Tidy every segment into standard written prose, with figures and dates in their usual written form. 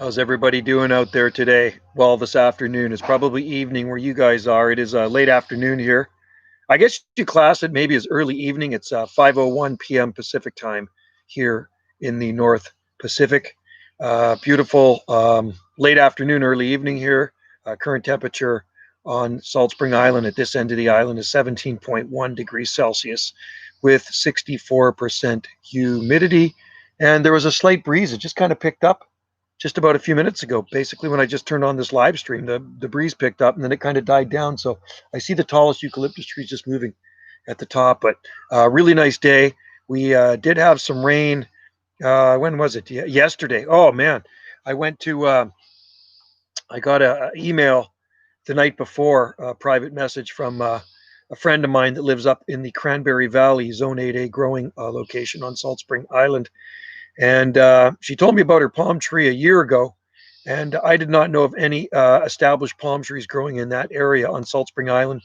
How's everybody doing out there today? Well, this afternoon. It's probably evening where you guys are. It is late afternoon here. I guess you class it maybe as early evening. It's 5:01 p.m. Pacific time here in the North Pacific. Beautiful late afternoon, early evening here. Current temperature on Salt Spring Island at this end of the island is 17.1 degrees Celsius with 64% humidity. And there was a slight breeze. It just kind of picked up just about a few minutes ago. Basically, when I just turned on this live stream, the breeze picked up and then it kind of died down. So I see the tallest eucalyptus trees just moving at the top. But really nice day. We did have some rain. When was it? Yesterday. Oh man, I went to. I got a email the night before, a private message from a friend of mine that lives up in the Cranberry Valley, Zone 8A growing location on Salt Spring Island, and she told me about her palm tree a year ago. And I did not know of any established palm trees growing in that area on Salt Spring Island.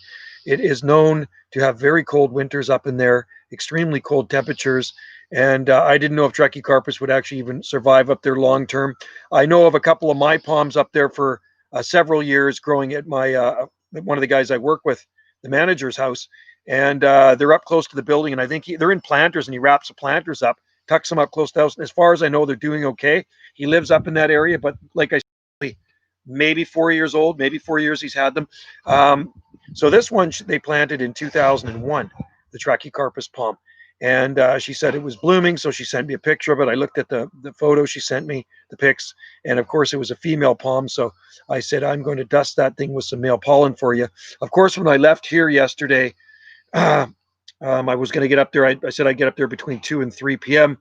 It is known to have very cold winters up in there, extremely cold temperatures. And I didn't know if Trachycarpus would actually even survive up there long term. I know of a couple of my palms up there for several years growing at my one of the guys I work with, the manager's house. And they're up close to the building. And I think they're in planters and he wraps the planters up, tucks them up close to the house. And as far as I know, they're doing okay. He lives up in that area, but like I said, maybe 4 years old, maybe 4 years he's had them. So this one they planted in 2001, the Trachycarpus palm. And she said it was blooming, so she sent me a picture of it. I looked at the photo she sent me, the pics, and of course it was a female palm. So I said, I'm going to dust that thing with some male pollen for you. Of course, when I left here yesterday, I was going to get up there. I said I'd get up there between 2 and 3 p.m.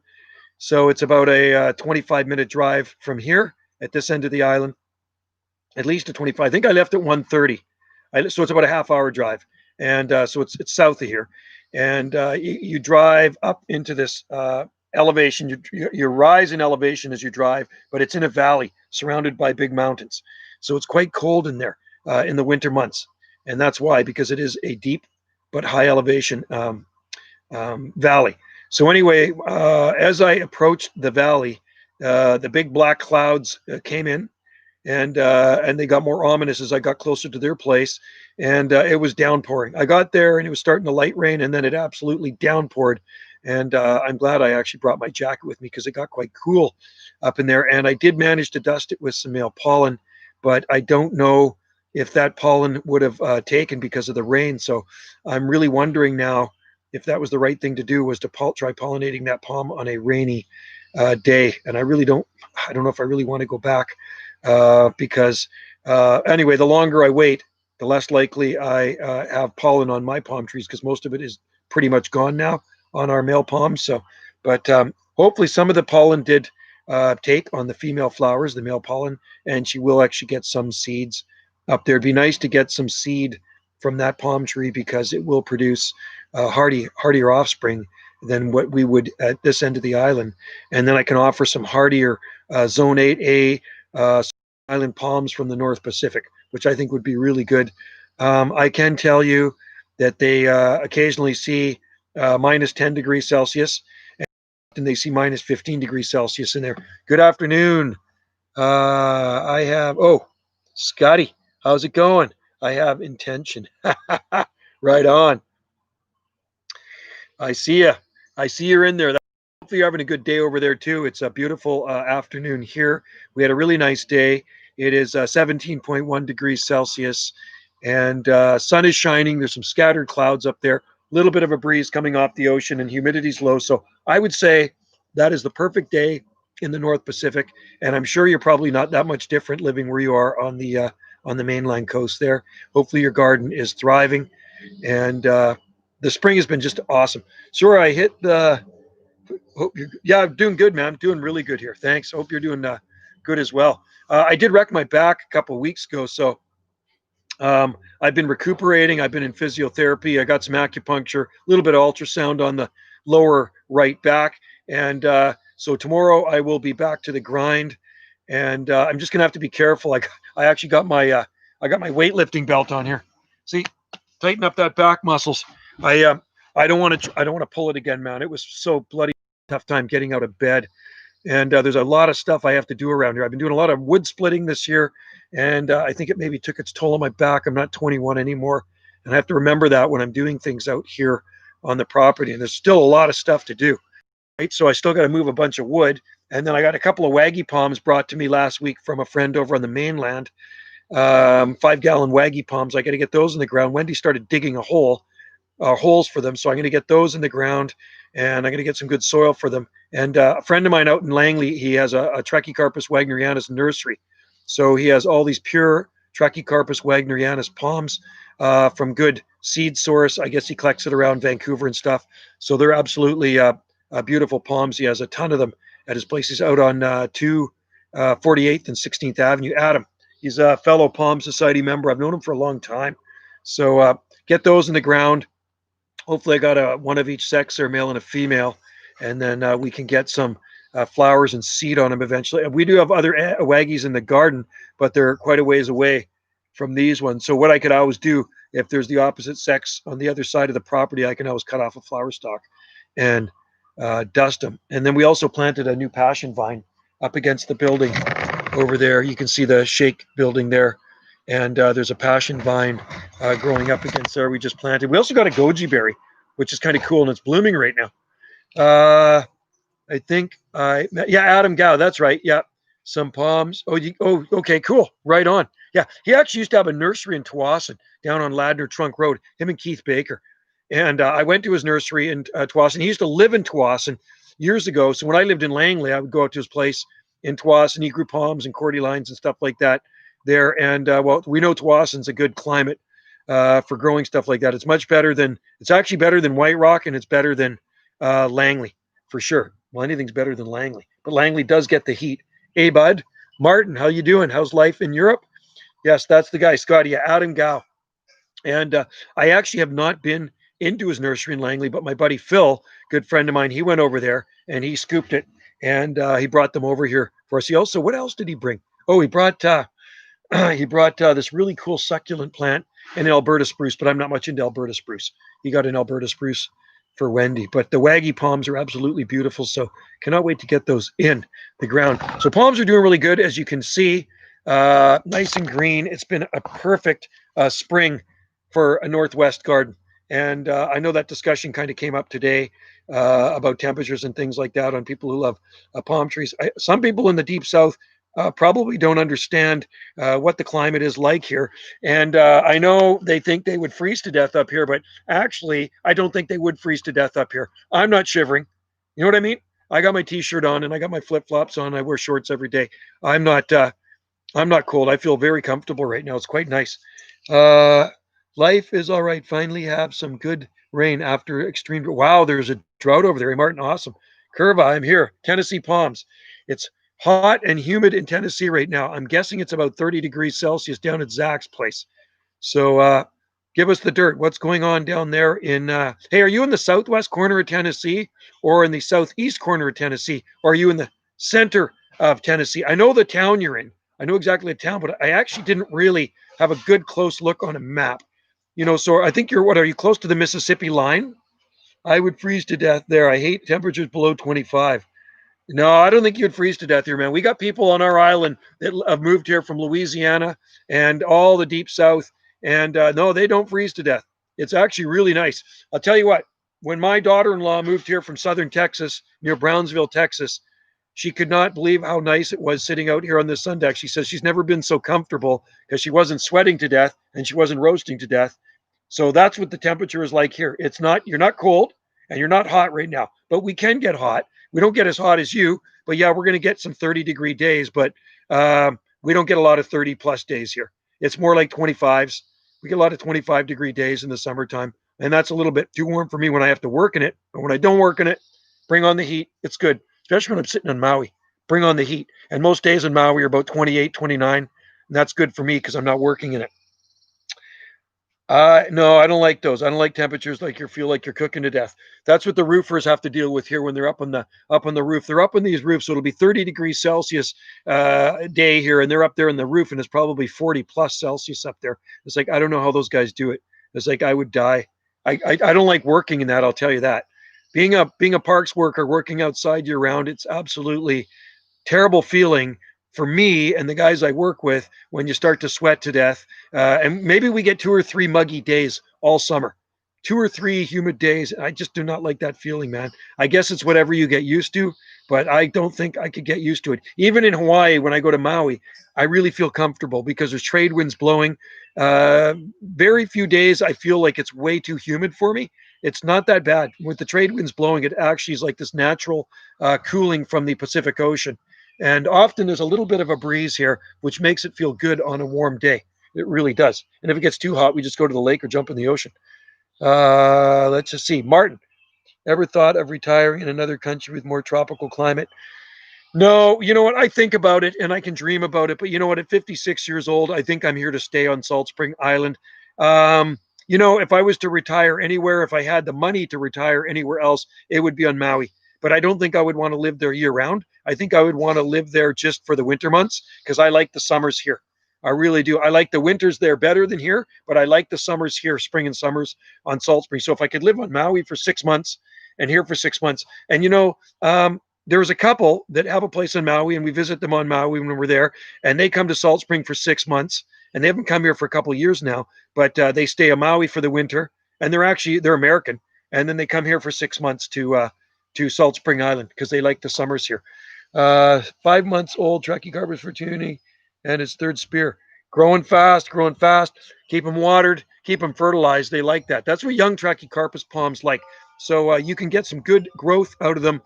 So it's about a 25-minute drive from here at this end of the island, at least a 25. I think I left at 1:30. So it's about a half-hour drive. And so it's south of here. And you drive up into this elevation. You rise in elevation as you drive, but it's in a valley surrounded by big mountains. So it's quite cold in there in the winter months. And that's why, because it is a deep but high elevation valley. So anyway, as I approached the valley, the big black clouds came in, and they got more ominous as I got closer to their place, and it was downpouring. I got there and it was starting to light rain, and then it absolutely downpoured. And I'm glad I actually brought my jacket with me because it got quite cool up in there. And I did manage to dust it with some male pollen, but I don't know if that pollen would have taken because of the rain. So I'm really wondering now if that was the right thing to do, was to try pollinating that palm on a rainy day. And I don't know if I really want to go back because anyway, the longer I wait, the less likely I have pollen on my palm trees, because most of it is pretty much gone now on our male palms. So, but hopefully some of the pollen did take on the female flowers, the male pollen, and she will actually get some seeds up there. It'd be nice to get some seed from that palm tree, because it will produce hardier offspring than what we would at this end of the island. And then I can offer some hardier Zone 8A island palms from the North Pacific, which I think would be really good. I can tell you that they occasionally see minus 10 degrees Celsius, and they see minus 15 degrees Celsius in there. Good afternoon. I have, Scotty, how's it going? I have intention. Right on. I see you. I see you're in there. Hopefully you're having a good day over there too. It's a beautiful afternoon here. We had a really nice day. It is 17.1 degrees Celsius, and sun is shining. There's some scattered clouds up there. A little bit of a breeze coming off the ocean, and humidity's low. So I would say that is the perfect day in the North Pacific. And I'm sure you're probably not that much different living where you are on the mainland coast there. Hopefully your garden is thriving, and the spring has been just awesome. Sure, I hit the. Hope you're. Yeah, I'm doing good, man. I'm doing really good here. Thanks. Hope you're doing good as well. I did wreck my back a couple of weeks ago, so I've been recuperating. I've been in physiotherapy. I got some acupuncture, a little bit of ultrasound on the lower right back, and so tomorrow I will be back to the grind. And I'm just gonna have to be careful. I actually got my I got my weightlifting belt on here. See, tighten up that back muscles. I don't want to pull it again, man. It was so bloody tough time getting out of bed, And there's a lot of stuff I have to do around here. I've been doing a lot of wood splitting this year, and I think it maybe took its toll on my back. I'm not 21 anymore, and I have to remember that when I'm doing things out here on the property. And there's still a lot of stuff to do, right? So I still got to move a bunch of wood, and then I got a couple of waggy palms brought to me last week from a friend over on the mainland. 5-gallon waggy palms. I got to get those in the ground. Wendy started digging holes for them. So I'm going to get those in the ground, and I'm going to get some good soil for them. And a friend of mine out in Langley, he has a Trachycarpus wagnerianus nursery. So he has all these pure Trachycarpus wagnerianus palms from good seed source. I guess he collects it around Vancouver and stuff. So they're absolutely beautiful palms. He has a ton of them at his place. He's out on 48th and 16th Avenue. Adam, he's a fellow Palm Society member. I've known him for a long time. So get those in the ground. Hopefully I got one of each sex, or male and a female, and then we can get some flowers and seed on them eventually. We do have other waggies in the garden, but they're quite a ways away from these ones. So what I could always do, if there's the opposite sex on the other side of the property, I can always cut off a flower stalk and dust them. And then we also planted a new passion vine up against the building over there. You can see the shake building there. And there's a passion vine growing up against there we just planted. We also got a goji berry, which is kind of cool, and it's blooming right now. I think, yeah, Adam Gow, that's right. Yeah, some palms. Okay, cool. Right on. Yeah, he actually used to have a nursery in Tawasin down on Ladner Trunk Road, him and Keith Baker. And I went to his nursery in Tawasin. He used to live in Tawasin years ago. So when I lived in Langley, I would go out to his place in Tawasin. He grew palms and cordylines and stuff like that there. And well, we know Tawasin's a good climate for growing stuff like that. It's actually better than White Rock, and it's better than Langley for sure. Well, anything's better than Langley, but Langley does get the heat. Hey, bud. Martin, how you doing? How's life in Europe? Yes, that's the guy, Scotty, Adam Gow. And I actually have not been into his nursery in Langley, but my buddy Phil, good friend of mine, he went over there and he scooped it, and he brought them over here for us. He also, what else did he bring? Oh, he brought this really cool succulent plant and Alberta spruce, but I'm not much into Alberta spruce. He got an Alberta spruce for Wendy, but the waggy palms are absolutely beautiful. So cannot wait to get those in the ground. So palms are doing really good, as you can see, nice and green. It's been a perfect spring for a Northwest garden. And I know that discussion kind of came up today about temperatures and things like that on people who love palm trees. Some people in the deep south probably don't understand what the climate is like here. And I know they think they would freeze to death up here, but actually, I don't think they would freeze to death up here. I'm not shivering. You know what I mean? I got my t-shirt on and I got my flip-flops on. I wear shorts every day. I'm not cold. I feel very comfortable right now. It's quite nice. Life is all right. Finally have some good rain after extreme. Wow, there's a drought over there. Hey, Martin, awesome. Curva, I'm here. Tennessee palms. It's hot and humid in Tennessee right now. I'm guessing it's about 30 degrees Celsius down at Zach's place. So give us the dirt. What's going on down there in, hey, are you in the southwest corner of Tennessee or in the southeast corner of Tennessee? Or are you in the center of Tennessee? I know the town you're in. I know exactly the town, but I actually didn't really have a good close look on a map. So I think are you close to the Mississippi line? I would freeze to death there. I hate temperatures below 25. No, I don't think you'd freeze to death here, man. We got people on our island that have moved here from Louisiana and all the deep south, and no, they don't freeze to death. It's actually really nice. I'll tell you what, when my daughter-in-law moved here from southern Texas, near Brownsville, Texas, she could not believe how nice it was sitting out here on the sun deck. She says she's never been so comfortable because she wasn't sweating to death and she wasn't roasting to death. So that's what the temperature is like here. You're not cold and you're not hot right now, but we can get hot. We don't get as hot as you, but yeah, we're going to get some 30-degree days, but we don't get a lot of 30-plus days here. It's more like 25s. We get a lot of 25-degree days in the summertime, and that's a little bit too warm for me when I have to work in it. But when I don't work in it, bring on the heat. It's good, especially when I'm sitting on Maui. Bring on the heat. And most days in Maui are about 28, 29, and that's good for me because I'm not working in it. No, I don't like those. I don't like temperatures like you feel like you're cooking to death. That's what the roofers have to deal with here when they're up on the roof. They're up on these roofs, so it'll be 30 degrees Celsius a day here, and they're up there on the roof, and it's probably 40 plus Celsius up there. It's like I don't know how those guys do it. It's like I would die. I don't like working in that. I'll tell you that, Being a parks worker, working outside year round, it's absolutely terrible feeling for me and the guys I work with when you start to sweat to death. And maybe we get 2 or 3 muggy days all summer, 2 or 3 humid days. I just do not like that feeling, man. I guess it's whatever you get used to, but I don't think I could get used to it. Even in Hawaii, when I go to Maui, I really feel comfortable because there's trade winds blowing. Very few days I feel like it's way too humid for me. It's not that bad. With the trade winds blowing, it actually is like this natural cooling from the Pacific Ocean. And often there's a little bit of a breeze here, which makes it feel good on a warm day. It really does. And if it gets too hot, we just go to the lake or jump in the ocean. Let's just see. Martin, ever thought of retiring in another country with more tropical climate? No, you know what? I think about it and I can dream about it, but you know what? At 56 years old, I think I'm here to stay on Salt Spring Island. Um, if I was to retire anywhere, if I had the money to retire anywhere else, it would be on Maui. But I don't think I would want to live there year round. I think I would want to live there just for the winter months because I like the summers here. I really do. I like the winters there better than here, but I like the summers here, spring and summers on Salt Spring. So if I could live on Maui for 6 months and here for 6 months, and there was a couple that have a place in Maui, and we visit them on Maui when we're there, and they come to Salt Spring for 6 months, and they haven't come here for a couple of years now, but they stay in Maui for the winter, and they're American, and then they come here for 6 months to Salt Spring Island because they like the summers here. 5 months old, Truckee Carpus Fortuny, and his third spear. Growing fast, growing fast. Keep them watered, keep them fertilized. They like that. That's what young Trachycarpus palms like. So you can get some good growth out of them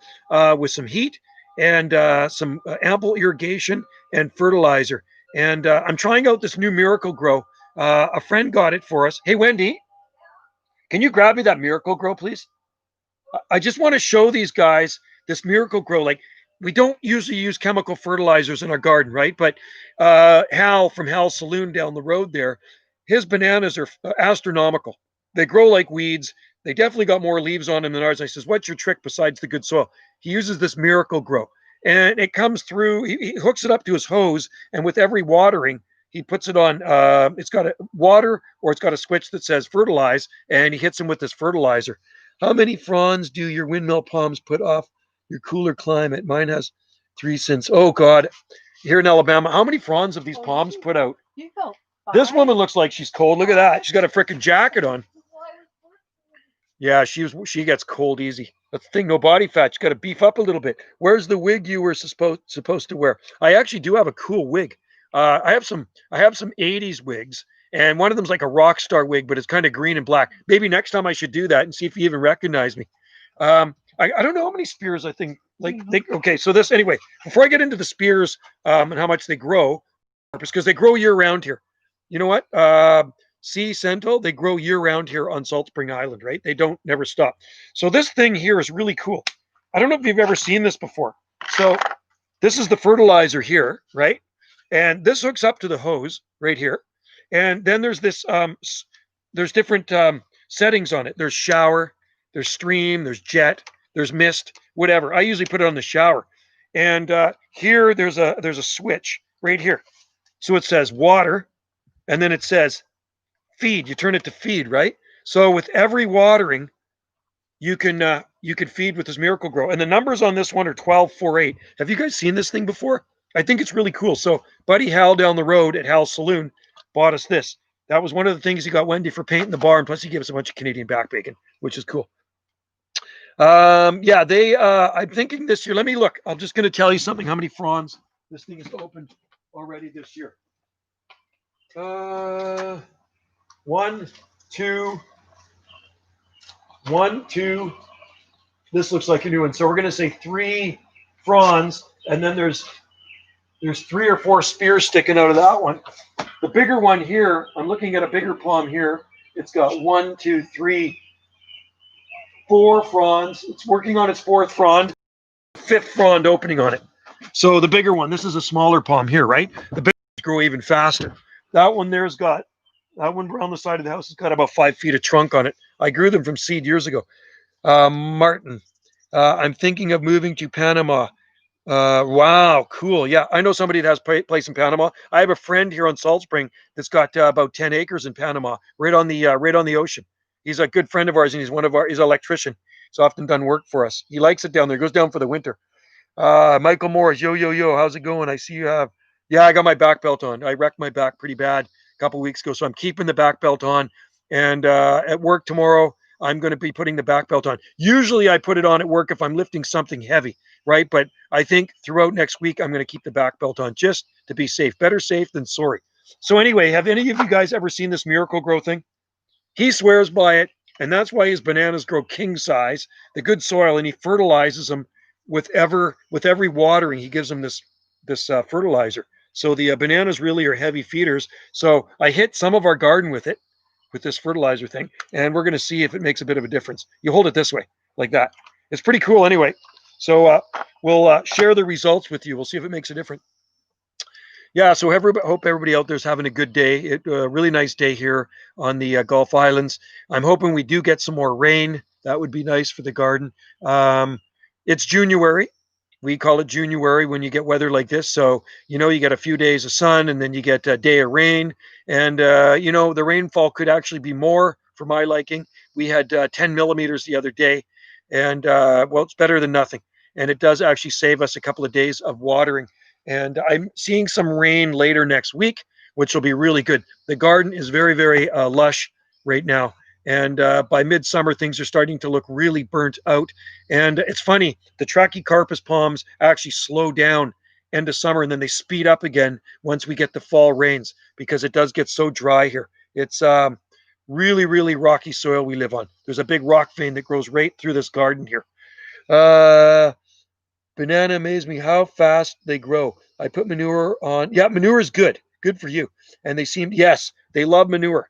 with some heat and some ample irrigation and fertilizer. And I'm trying out this new Miracle Grow. A friend got it for us. Hey, Wendy, can you grab me that Miracle Grow, please? I just want to show these guys this Miracle Grow. Like, we don't usually use chemical fertilizers in our garden, right? But Hal from Hal's Saloon down the road there, his bananas are astronomical. They grow like weeds. They definitely got more leaves on them than ours. I says, "What's your trick besides the good soil?" He uses this Miracle Grow, and it comes through. He hooks it up to his hose, and with every watering, he puts it on. It's got a water, or it's got a switch that says fertilize, and he hits them with this fertilizer. How many fronds do your windmill palms put off your cooler climate? Mine has 3 since. Oh God, here in Alabama, how many fronds have these palms put out? This woman looks like she's cold. Look at that. She's got a freaking jacket on. Yeah, she gets cold easy. That's the thing, no body fat. You got to beef up a little bit. Where's the wig you were supposed to wear? I actually do have a cool wig. I have some 80s wigs, and one of them's like a rock star wig, but it's kind of green and black. Maybe next time I should do that and see if you even recognize me. I don't know how many spears I think. Okay, so this anyway. Before I get into the spears and how much they grow, because they grow year round here. You know what? Sea Sentinel, they grow year round here on Salt Spring Island, right? They don't never stop. So this thing here is really cool. I don't know if you've ever seen this before. So this is the fertilizer here, right? And this hooks up to the hose right here. And then there's this, there's different settings on it. There's shower, there's stream, there's jet, there's mist, whatever. I usually put it on the shower. And here there's a switch right here. So it says water, and then it says feed. You turn it to feed, right? So with every watering, you can feed with this Miracle Grow. And the numbers on this one are 1248. Have you guys seen this thing before? I think it's really cool. So Buddy Hal down the road at Hal's Saloon bought us this. That was one of the things he got Wendy for painting the barn. Plus he gave us a bunch of Canadian back bacon, which is cool. Yeah, I'm thinking this year. Let me look. I'm just going to tell you something. How many fronds this thing has opened already this year? 1, 2, 1, 2. This looks like a new one. So we're going to say 3 fronds, and then there's 3 or 4 spears sticking out of that one. The bigger one here, I'm looking at a bigger palm here. It's got 1, 2, 3, 4 fronds. It's working on its 4th frond, 5th frond opening on it. So the bigger one, this is a smaller palm here, right? The bigger ones grow even faster. That one that one around the side of the house has got about 5 feet of trunk on it. I grew them from seed years ago. Martin, I'm thinking of moving to Panama. Wow, cool. Yeah, I know somebody that has place in Panama. I have a friend here on Salt Spring that's got about 10 acres in Panama, right on the ocean. He's a good friend of ours, and he's an electrician. He's often done work for us. He likes it down there. He goes down for the winter. Michael Morris, yo, yo, yo, how's it going? I see you have, yeah, I got my back belt on. I wrecked my back pretty bad a couple weeks ago, so I'm keeping the back belt on. And at work tomorrow, I'm going to be putting the back belt on. Usually I put it on at work if I'm lifting something heavy, right? But I think throughout next week, I'm going to keep the back belt on just to be safe. Better safe than sorry. So anyway, have any of you guys ever seen this Miracle Grow thing? He swears by it, and that's why his bananas grow king size, the good soil, and he fertilizes them with every watering. He gives them this fertilizer. So the bananas really are heavy feeders. So I hit some of our garden with it, with this fertilizer thing, and we're going to see if it makes a bit of a difference. You hold it this way, like that. It's pretty cool, anyway. So we'll share the results with you. We'll see if it makes a difference. Yeah, so hope everybody out there's having a good day. Really nice day here on the Gulf Islands. I'm hoping we do get some more rain. That would be nice for the garden. Um, it's January. We call it January when you get weather like this. So, you get a few days of sun and then you get a day of rain. And, the rainfall could actually be more for my liking. We had 10 millimeters the other day. And, well, it's better than nothing. And it does actually save us a couple of days of watering. And I'm seeing some rain later next week, which will be really good. The garden is very, very lush right now. And by midsummer, things are starting to look really burnt out. And it's funny, the Trachycarpus palms actually slow down end of summer and then they speed up again once we get the fall rains because it does get so dry here. It's really, really rocky soil we live on. There's a big rock vein that grows right through this garden here. Uh, Banana amazed me how fast they grow. I put manure on. Yeah, manure is good. Good for you. And yes, they love manure.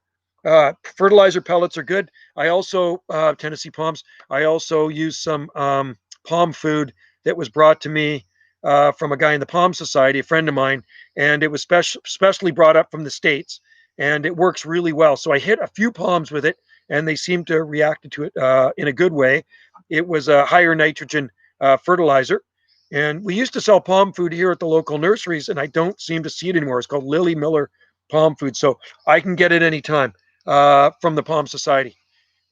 Fertilizer pellets are good. I also, Tennessee palms, I also use some palm food that was brought to me from a guy in the Palm Society, a friend of mine, and it was specially brought up from the States, and it works really well. So I hit a few palms with it, and they seem to react to it in a good way. It was a higher nitrogen fertilizer, and we used to sell palm food here at the local nurseries, and I don't seem to see it anymore. It's called Lily Miller Palm Food. So I can get it anytime from the Palm Society.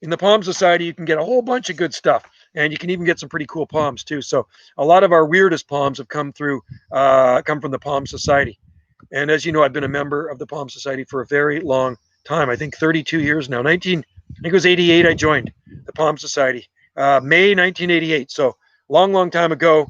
In the Palm Society, you can get a whole bunch of good stuff, and you can even get some pretty cool palms too. So a lot of our weirdest palms have come from the Palm Society. And as you know, I've been a member of the Palm Society for a very long time. I think 32 years now. I think it was 88 I joined the Palm Society, May 1988. So long, long time ago.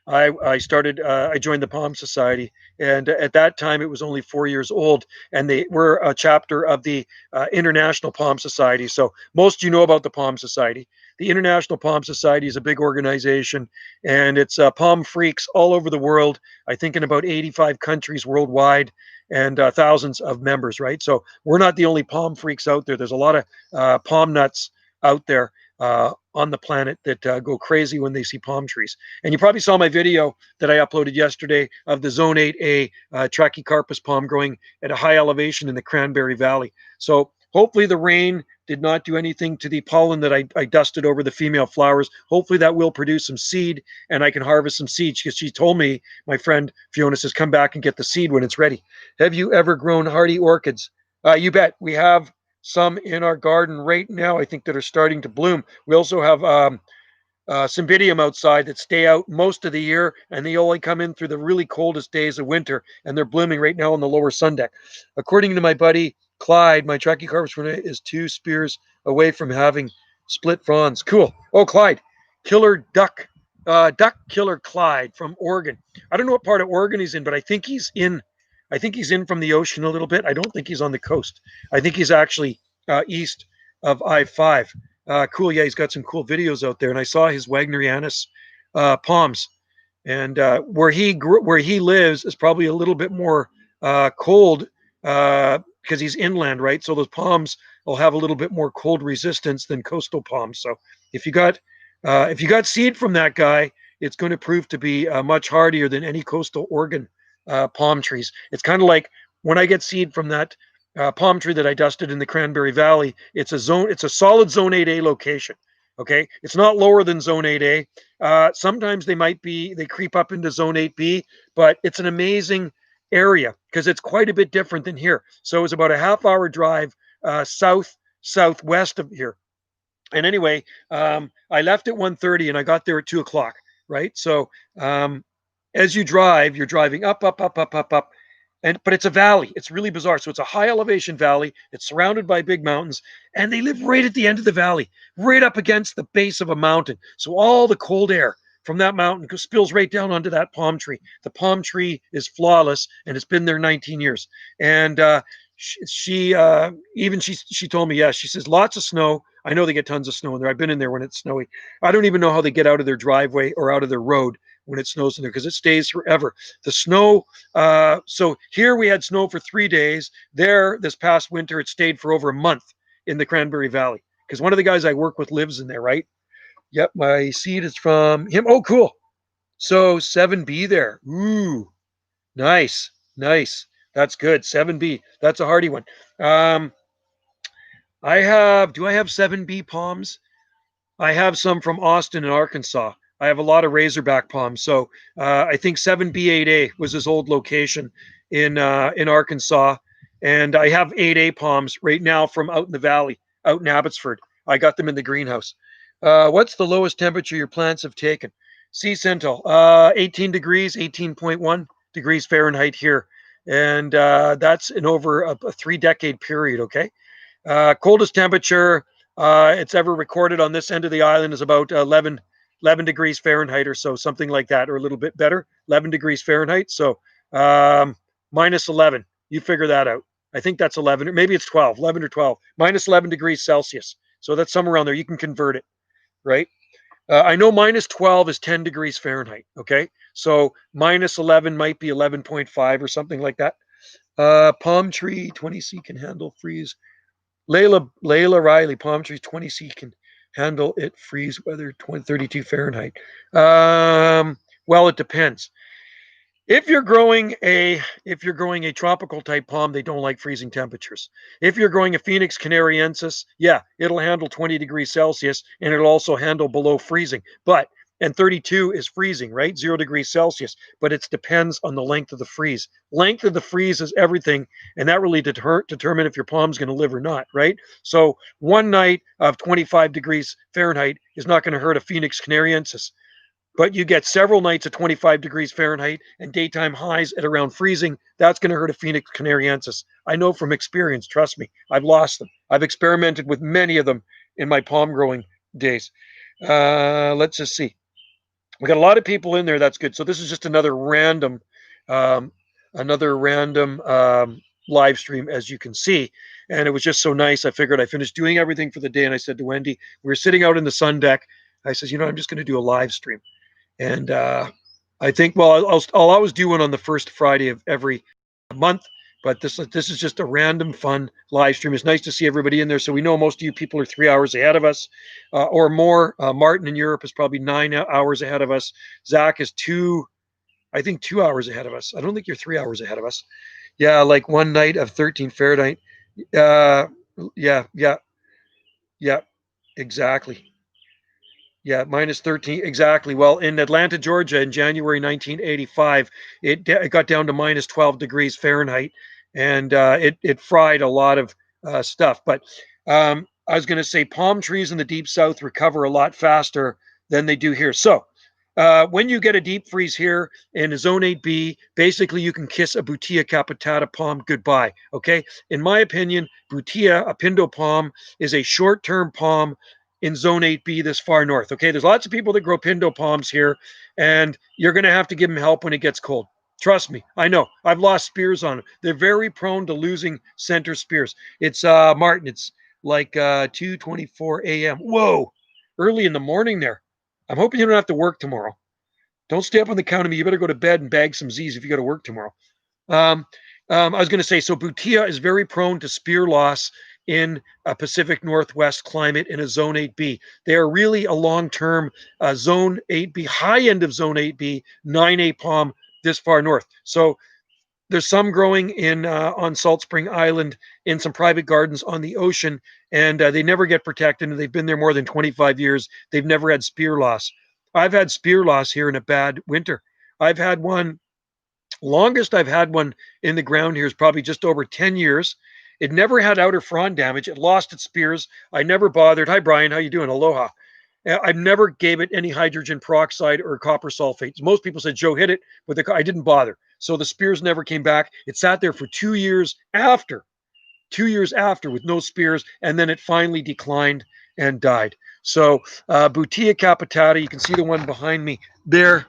I joined the Palm Society, and at that time it was only 4 years old, and they were a chapter of the International Palm Society. So most you know about the Palm Society. The International Palm Society is a big organization, and it's palm freaks all over the world. I think in about 85 countries worldwide, and thousands of members. Right, so we're not the only palm freaks out there. There's a lot of palm nuts out there on the planet that go crazy when they see palm trees. And you probably saw my video that I uploaded yesterday of the Zone 8A Trachycarpus palm growing at a high elevation in the Cranberry Valley. So hopefully the rain did not do anything to the pollen that I dusted over the female flowers. Hopefully that will produce some seed and I can harvest some seeds because she told me, my friend Fiona says, come back and get the seed when it's ready. Have you ever grown hardy orchids? You bet. We have some in our garden right now, I think, that are starting to bloom. We also have cymbidium outside that stay out most of the year, and they only come in through the really coldest days of winter, and they're blooming right now on the lower sun deck. According to my buddy Clyde, my Trachycarpus is 2 spears away from having split fronds. Cool. Oh, Clyde, killer duck killer Clyde from Oregon. I don't know what part of Oregon he's in, but I think he's in. I think he's in from the ocean a little bit. I don't think he's on the coast. I think he's actually east of I-5. Cool. Yeah, he's got some cool videos out there. And I saw his Wagnerianus palms. And where he lives is probably a little bit more cold because he's inland, right? So those palms will have a little bit more cold resistance than coastal palms. So if you got seed from that guy, it's going to prove to be much hardier than any coastal Oregon palm trees. It's kind of like when I get seed from that palm tree that I dusted in the Cranberry Valley. It's a solid Zone 8A location. Okay, it's not lower than Zone 8A. Sometimes they creep up into Zone 8B, but it's an amazing area because it's quite a bit different than here. So it's about a half-hour drive southwest of here. And anyway, I left at 1:30 and I got there at 2 o'clock. Right. So as you drive, you're driving up, up, up, up, up, up. But it's a valley. It's really bizarre. So it's a high elevation valley. It's surrounded by big mountains, and they live right at the end of the valley, right up against the base of a mountain. So all the cold air from that mountain spills right down onto that palm tree. The palm tree is flawless, and it's been there 19 years. And she told me, yeah, she says lots of snow. I know they get tons of snow in there. I've been in there when it's snowy. I don't even know how they get out of their driveway or out of their road when it snows in there because it stays forever. The snow. So here we had snow for 3 days. There, this past winter, it stayed for over a month in the Cranberry Valley because one of the guys I work with lives in there. Right. Yep, my seed is from him. Oh, cool. So 7B there. Ooh, nice, nice. That's good. 7B. That's a hardy one. Um, do I have 7B palms? I have some from Austin and Arkansas. I have a lot of Razorback palms. So I think 7B8A was his old location in Arkansas, and I have 8A palms right now from out in the valley, out in Abbotsford. I got them in the greenhouse. What's the lowest temperature your plants have taken? Sea Sentinel, 18 degrees, 18.1 degrees Fahrenheit here, and that's in over a 3 decade period. Okay. Coldest temperature it's ever recorded on this end of the island is about 11 degrees Fahrenheit or so, something like that, or a little bit better, 11 degrees Fahrenheit. So minus 11. You figure that out. I think that's 11, or maybe it's 12, 11 or 12, minus 11 degrees Celsius. So that's somewhere around there. You can convert it, right? I know minus 12 is 10 degrees Fahrenheit. Okay. So minus 11 might be 11.5 or something like that. Palm tree 20C can handle freeze. Layla Riley, palm trees 20C can handle it freeze weather 32 Fahrenheit. Well, it depends. If you're growing a tropical type palm, they don't like freezing temperatures. If you're growing a Phoenix canariensis, yeah, it'll handle 20 degrees Celsius and it'll also handle below freezing. And 32 is freezing, right? 0 degrees Celsius. But it depends on the length of the freeze. Length of the freeze is everything, and that really determine if your palm's going to live or not, right? So one night of 25 degrees Fahrenheit is not going to hurt a Phoenix canariensis. But you get several nights at 25 degrees Fahrenheit and daytime highs at around freezing. That's going to hurt a Phoenix canariensis. I know from experience. Trust me. I've lost them. I've experimented with many of them in my palm growing days. Let's just see. We got a lot of people in there. That's good. So this is just um, another random live stream, as you can see. And it was just so nice. I figured I finished doing everything for the day, and I said to Wendy, we were sitting out in the sun deck. I says, I'm just going to do a live stream. And I think, well, I'll always do one on the first Friday of every month. But this is just a random fun live stream. It's nice to see everybody in there. So we know most of you people are 3 hours ahead of us or more. Martin in Europe is probably 9 hours ahead of us. Zach is I think 2 hours ahead of us. I don't think you're 3 hours ahead of us. Yeah, like one night of 13 Fahrenheit. Yeah, exactly. Yeah, minus 13. Exactly. Well, in Atlanta, Georgia, in January 1985, it got down to minus 12 degrees Fahrenheit, and it fried a lot of stuff. But I was going to say palm trees in the deep south recover a lot faster than they do here. So when you get a deep freeze here in a zone 8B, basically you can kiss a Butia capitata palm goodbye. Okay. In my opinion, Butia, a Pindo palm, is a short-term palm in zone 8B this far north. Okay. There's lots of people that grow Pindo palms here, and you're going to have to give them help when it gets cold. Trust me. I know. I've lost spears on them. They're very prone to losing center spears. It's Martin. It's like 2:24 a.m. Whoa. Early in the morning there. I'm hoping you don't have to work tomorrow. Don't stay up on the count of me. You better go to bed and bag some Z's if you got to work tomorrow. Um, I was going to say, so Butia is very prone to spear loss in a Pacific Northwest climate in a zone 8B. They are really a long-term zone 8B, high end of zone 8B, 9A palm this far north. So there's some growing in on Salt Spring Island in some private gardens on the ocean, and they never get protected. And they've been there more than 25 years. They've never had spear loss. I've had spear loss here in a bad winter. I've had one. Longest I've had one in the ground here is probably just over 10 years. It never had outer frond damage. It lost its spears. I never bothered. Hi, Brian. How you doing? Aloha. I never gave it any hydrogen peroxide or copper sulfate. Most people said, Joe, hit it, but I didn't bother. So the spears never came back. It sat there for 2 years after with no spears, and then it finally declined and died. So Butia capitata, you can see the one behind me there,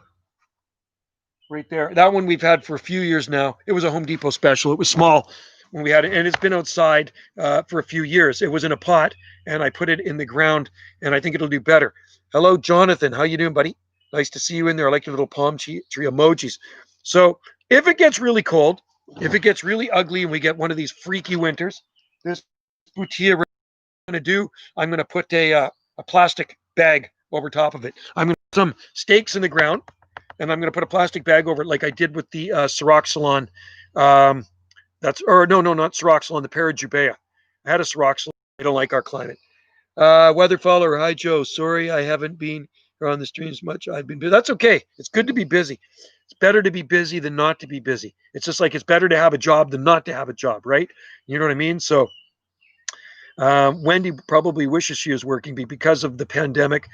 right there. That one we've had for a few years now. It was a Home Depot special. It was small when we had it, and it's been outside for a few years. It was in a pot, and I put it in the ground, and I think it'll do better. Hello, Jonathan. How you doing, buddy? Nice to see you in there. I like your little palm tree emojis. So if it gets really cold, if it gets really ugly, and we get one of these freaky winters, this Butia going to do, I'm going to put a plastic bag over top of it. I'm going to put some stakes in the ground, and I'm going to put a plastic bag over it like I did with the Syroxylon. Not Syroxylon, the Parajubea. I had a Syroxylon. I don't like our climate. Weather follower, hi, Joe. Sorry I haven't been here on the streams much. I've been busy. That's okay. It's good to be busy. It's better to be busy than not to be busy. It's just like it's better to have a job than not to have a job, right? You know what I mean? So Wendy probably wishes she was working because of the pandemic.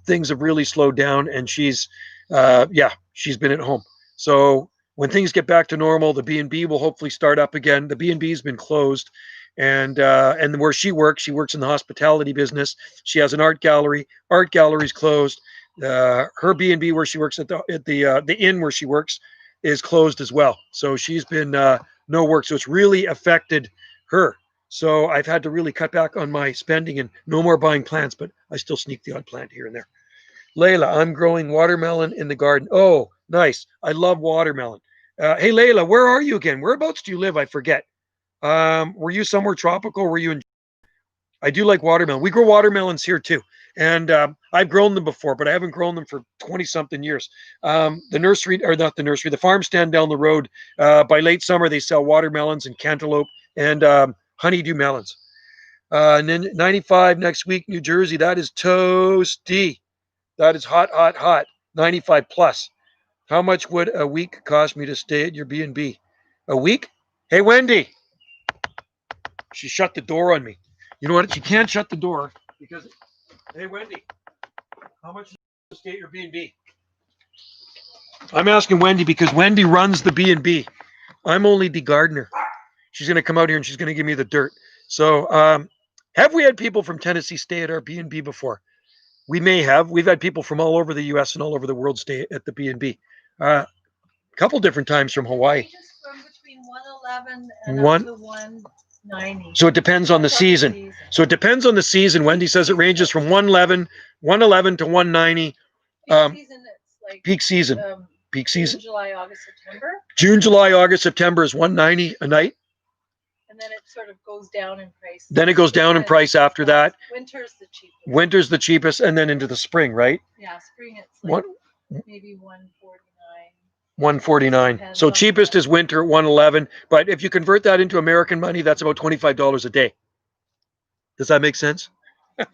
Things have really slowed down, and she's been at home. So when things get back to normal, the B&B will hopefully start up again. The B&B has been closed, and where she works in the hospitality business. She has an art gallery. Art gallery's closed. Her B&B where she works at the inn where she works is closed as well. So she's been no work. So it's really affected her. So I've had to really cut back on my spending and no more buying plants, but I still sneak the odd plant here and there. Layla, I'm growing watermelon in the garden. Oh, nice. I love watermelon. Hey, Layla, where are you again? Whereabouts do you live? I forget. Were you somewhere tropical? Were you in? I do like watermelon. We grow watermelons here too. And I've grown them before, but I haven't grown them for 20 something years. The farm stand down the road, by late summer, they sell watermelons and cantaloupe and honeydew melons. And then 95 next week, New Jersey. That is toasty. That is hot, hot, hot. 95 plus. How much would a week cost me to stay at your B&B? A week? Hey, Wendy. She shut the door on me. You know what? She can't shut the door because. Hey, Wendy. How much to stay at your B&B? I'm asking Wendy because Wendy runs the B&B. I'm only the gardener. She's going to come out here and she's going to give me the dirt. So, have we had people from Tennessee stay at our B&B before? We may have. We've had people from all over the U.S. and all over the world stay at the B&B. A couple different times from Hawaii. From between 111 and up to 190. So it depends on the season. So it depends on the season. Wendy says it ranges from 111 to 190. Peak season. Peak season. June, July, August, September. June, July, August, September is 190 a night. And then it sort of goes down in price. Then it goes down in price after that. Winter's the cheapest. Winter's the cheapest, and then into the spring, right? Yeah, spring it's like maybe 149. 149. So cheapest is winter, 111. But if you convert that into American money, that's about $25 a day. Does that make sense? You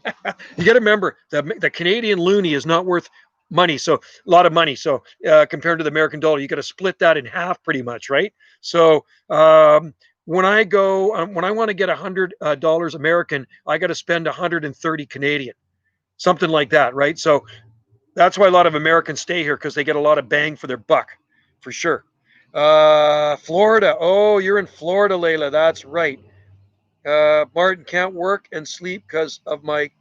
got to remember that the Canadian loonie is not worth money, so a lot of money. So compared to the American dollar, you got to split that in half, pretty much, right? So when I want to get $100 American, I got to spend 130 Canadian, something like that, right? So that's why a lot of Americans stay here because they get a lot of bang for their buck, for sure. Florida. Oh, you're in Florida, Layla. That's right. Martin, can't work and sleep because of my.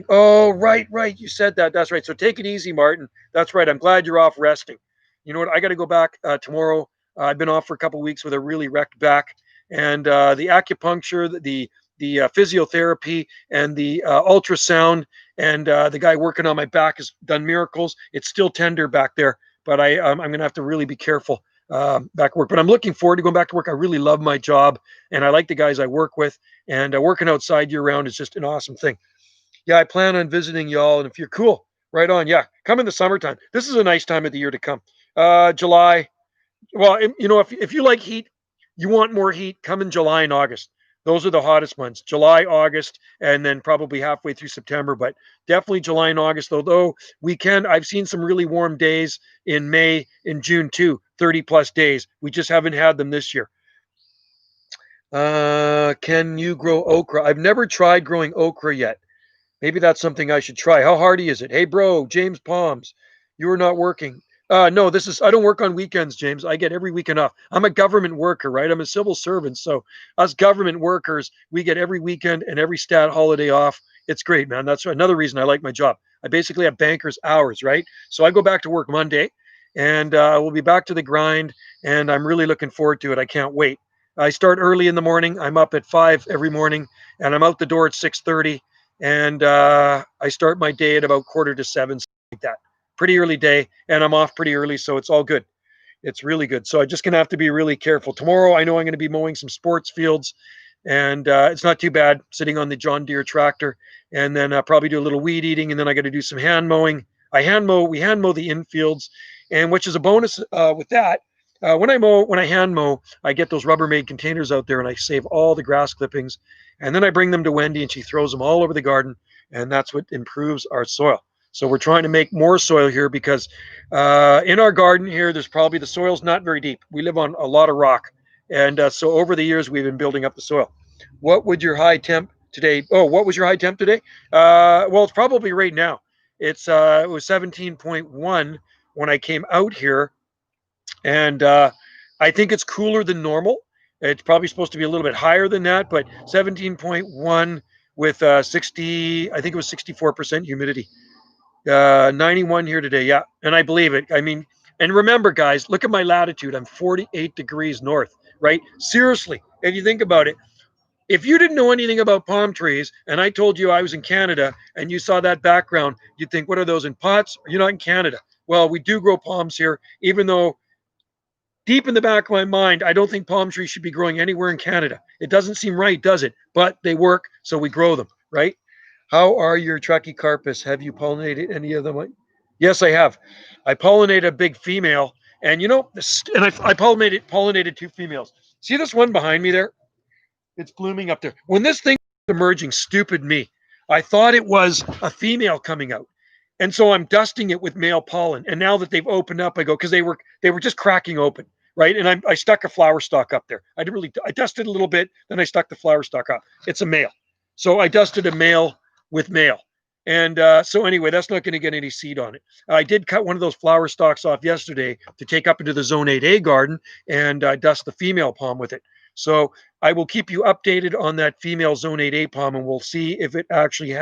Oh, right. You said that. That's right. So take it easy, Martin. That's right. I'm glad you're off resting. You know what? I got to go back tomorrow. I've been off for a couple of weeks with a really wrecked back, and the acupuncture, the physiotherapy, and the ultrasound, and the guy working on my back has done miracles. It's still tender back there, but I'm going to have to really be careful back at work. But I'm looking forward to going back to work. I really love my job, and I like the guys I work with, and working outside year round is just an awesome thing. Yeah, I plan on visiting y'all, and if you're cool, right on. Yeah, come in the summertime. This is a nice time of the year to come. July. Well, you know, if you like heat, you want more heat, come in July and August. Those are the hottest months. July, August, and then probably halfway through September, but definitely July and August, although I've seen some really warm days in May, in June too, 30 plus days. We just haven't had them this year. Can you grow okra? I've never tried growing okra yet. Maybe that's something I should try. How hardy is it? Hey, bro, James Palms, you are not working. No, I don't work on weekends, James. I get every weekend off. I'm a government worker, right? I'm a civil servant. So, us government workers, we get every weekend and every stat holiday off. It's great, man. That's another reason I like my job. I basically have banker's hours, right? So, I go back to work Monday and we'll be back to the grind. And I'm really looking forward to it. I can't wait. I start early in the morning. I'm up at 5 every morning and I'm out the door at 6:30 and I start my day at about quarter to 7, something like that. Pretty early day, and I'm off pretty early, so it's all good. It's really good. So I'm just gonna have to be really careful. Tomorrow, I know I'm gonna be mowing some sports fields, and it's not too bad sitting on the John Deere tractor, and then probably do a little weed eating, and then I got to do some hand mowing. We hand mow the infields, and which is a bonus with that. When I hand mow, I get those Rubbermaid containers out there, and I save all the grass clippings, and then I bring them to Wendy, and she throws them all over the garden, and that's what improves our soil. So we're trying to make more soil here because in our garden here, there's probably the soil's not very deep. We live on a lot of rock, and so over the years, we've been building up the soil. What would your high temp today? Oh, what was your high temp today? Well, it's probably right now. It was 17.1 when I came out here, and I think it's cooler than normal. It's probably supposed to be a little bit higher than that, but 17.1 with 60. I think it was 64% humidity. 91 here today. Yeah, and I believe it. I mean, and remember, guys, look at my latitude. I'm 48 degrees north, right? Seriously, if you think about it, if you didn't know anything about palm trees and I told you I was in Canada and you saw that background, you'd think, what are those in pots? You're not in Canada. Well, we do grow palms here, even though deep in the back of my mind, I don't think palm trees should be growing anywhere in Canada. It doesn't seem right, does it? But they work, so we grow them, right? How are your Trachycarpus? Have you pollinated any of them? Yes, I have. I pollinated a big female, and I pollinated two females. See this one behind me there? It's blooming up there. When this thing was emerging, stupid me, I thought it was a female coming out. And so I'm dusting it with male pollen. And now that they've opened up, I go, because they were just cracking open, right? And I stuck a flower stalk up there. I dusted a little bit, then I stuck the flower stalk up. It's a male. So I dusted a male with male. And so anyway, that's not going to get any seed on it. I did cut one of those flower stalks off yesterday to take up into the Zone 8A garden and dust the female palm with it. So I will keep you updated on that female Zone 8A palm, and we'll see if it actually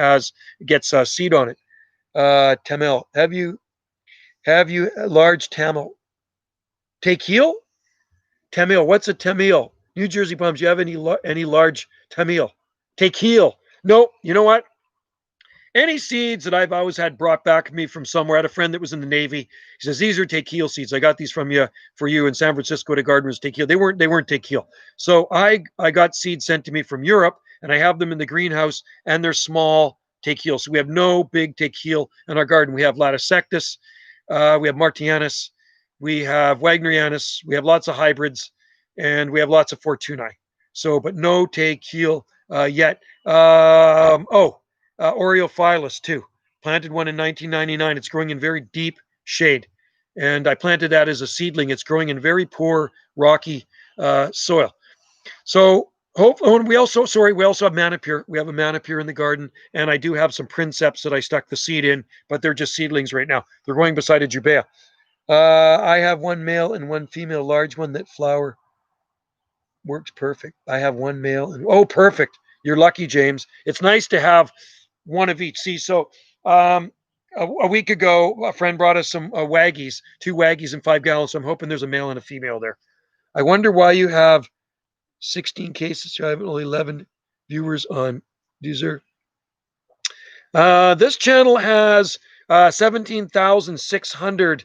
gets seed on it. Tamil, have you a large Tamil? Take heel? Tamil, what's a Tamil? New Jersey palms. Do you have any large Tamil? Take heel. No, you know what? Any seeds that I've always had brought back to me from somewhere. I had a friend that was in the Navy. He says, these are tequila seeds. I got these from you for you in San Francisco to Gardeners tequila. They weren't tequila. So I got seeds sent to me from Europe and I have them in the greenhouse and they're small tequila. So we have no big tequila in our garden. We have Latisectus, we have Martianus, we have Wagnerianus, we have lots of hybrids, and we have lots of Fortunae. So, but no tequila yet. Oreophilus too. Planted one in 1999. It's growing in very deep shade, and I planted that as a seedling. It's growing in very poor rocky soil. So we also have Manipure. We have a Manipure in the garden, and I do have some Princeps that I stuck the seed in, but they're just seedlings right now. They're growing beside a Jubea. I have one male and one female large one that flower works perfect. I have one male and perfect. You're lucky, James. It's nice to have one of each. See, so a week ago, a friend brought us some Waggies, two Waggies in 5 gallons. So I'm hoping there's a male and a female there. I wonder why you have 16 cases. I have only 11 viewers on Deezer. This channel has 17,600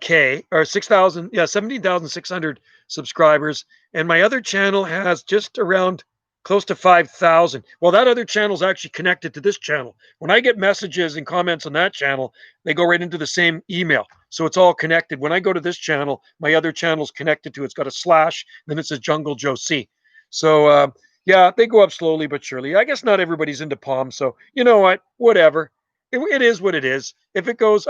K or 6,000, 17,600 subscribers. And my other channel has just around close to 5,000. Well, that other channel is actually connected to this channel. When I get messages and comments on that channel, they go right into the same email. So it's all connected. When I go to this channel, my other channel is connected to it. It's got a slash, then it says Jungle Joe C. So, yeah, they go up slowly but surely. I guess not everybody's into palm. So, you know what? Whatever. It is what it is. If it goes,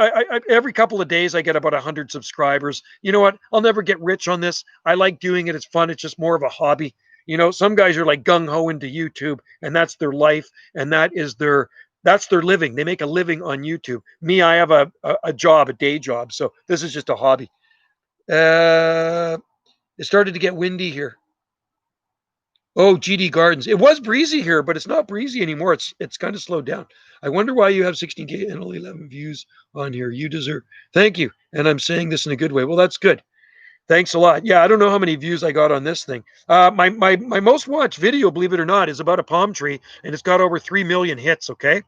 every couple of days I get about 100 subscribers. You know what? I'll never get rich on this. I like doing it. It's fun. It's just more of a hobby. Some guys are like gung-ho into YouTube, and that's their life, and that's their living. They make a living on YouTube. Me, I have a job, a day job, so this is just a hobby. It started to get windy here. Oh, GD Gardens. It was breezy here, but it's not breezy anymore. It's kind of slowed down. I wonder why you have 16K and only 11 views on here. You deserve. Thank you. And I'm saying this in a good way. Well, that's good. Thanks a lot. Yeah, I don't know how many views I got on this thing. My most watched video, believe it or not, is about a palm tree, and it's got over 3 million hits. Okay,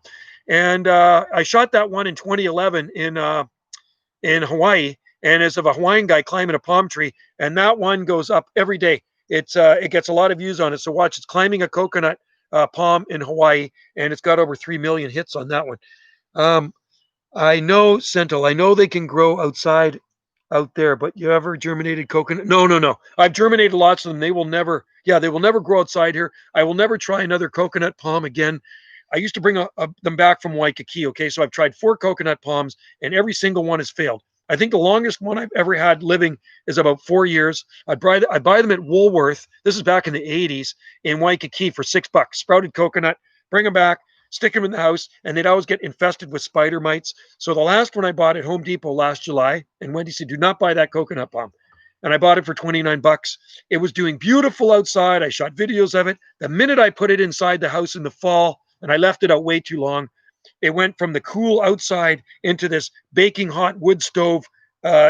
and I shot that one in 2011 in Hawaii, and it's of a Hawaiian guy climbing a palm tree, and that one goes up every day. It gets a lot of views on it. So watch, it's climbing a coconut palm in Hawaii, and it's got over 3 million hits on that one. Um, I know, Sentinel. I know they can grow outside out there, but you ever germinated coconut? No, no, no. I've germinated lots of them. They will never grow outside here. I will never try another coconut palm again. I used to bring them back from Waikiki. Okay, so I've tried 4 coconut palms, and every single one has failed. I think the longest one I've ever had living is about 4 years. I'd buy them at Woolworth. This is back in the 80s in Waikiki for $6. Sprouted coconut. Bring them back, stick them in the house, and they'd always get infested with spider mites. So the last one I bought at Home Depot last July, and Wendy said, "Do not buy that coconut palm." And I bought it for $29. It was doing beautiful outside. I shot videos of it. The minute I put it inside the house in the fall, and I left it out way too long, it went from the cool outside into this baking hot wood stove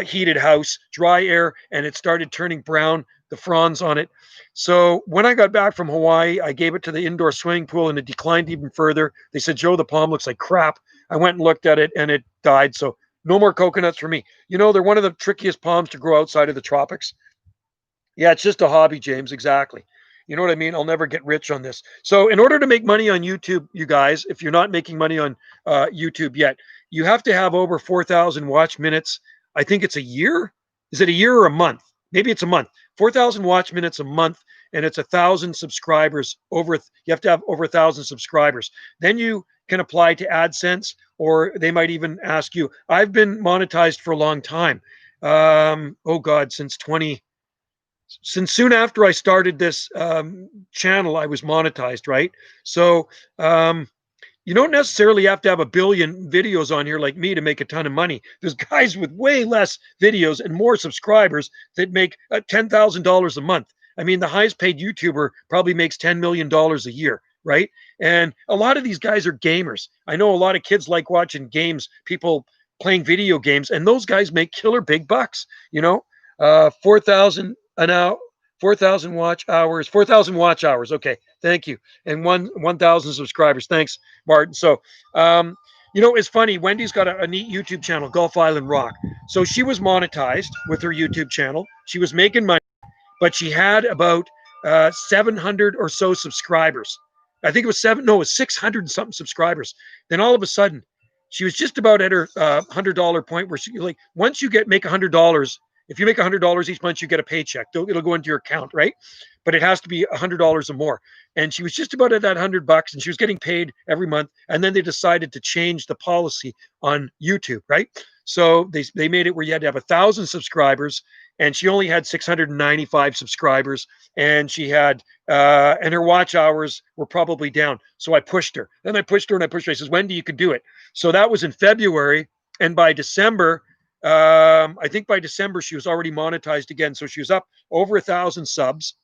heated house, dry air, and it started turning brown, the fronds on it. So when I got back from Hawaii, I gave it to the indoor swimming pool, and it declined even further. They said, "Joe, the palm looks like crap." I went and looked at it, and it died. So no more coconuts for me. They're one of the trickiest palms to grow outside of the tropics. Yeah, it's just a hobby, James. Exactly. You know what I mean? I'll never get rich on this. So, in order to make money on YouTube, you guys, if you're not making money on YouTube yet, you have to have over 4,000 watch minutes. I think it's a year. Is it a year or a month? Maybe it's a month. 4,000 watch minutes a month, and it's 1,000 subscribers. You have to have over 1,000 subscribers. Then you can apply to AdSense, or they might even ask you. I've been monetized for a long time. Oh God, since soon after I started this channel, I was monetized, right? So you don't necessarily have to have a billion videos on here like me to make a ton of money. There's guys with way less videos and more subscribers that make $10,000 a month. I mean, the highest paid YouTuber probably makes $10 million a year, right? And a lot of these guys are gamers. I know a lot of kids like watching games, people playing video games, and those guys make killer big bucks, 4,000 an hour, 4,000 watch hours, 4,000 watch hours. Okay, thank you. And 1,000 subscribers. Thanks, Martin. So, it's funny. Wendy's got a neat YouTube channel, Gulf Island Rock. So she was monetized with her YouTube channel. She was making money, but she had about 700 or so subscribers. I think it was 600 and something subscribers. Then all of a sudden, she was just about at her $100 point where she like once you make $100. If you make $100 each month, you get a paycheck. It'll go into your account, right? But it has to be $100 or more. And she was just about at that $100, and she was getting paid every month. And then they decided to change the policy on YouTube, right? So they made it where you had to have 1,000 subscribers, and she only had 695 subscribers, and she had and her watch hours were probably down. So I pushed her. Then I pushed her and I pushed her. I says, "Wendy, you can do it." So that was in February, and by December. I think by December she was already monetized again, so she was up over 1,000 subs,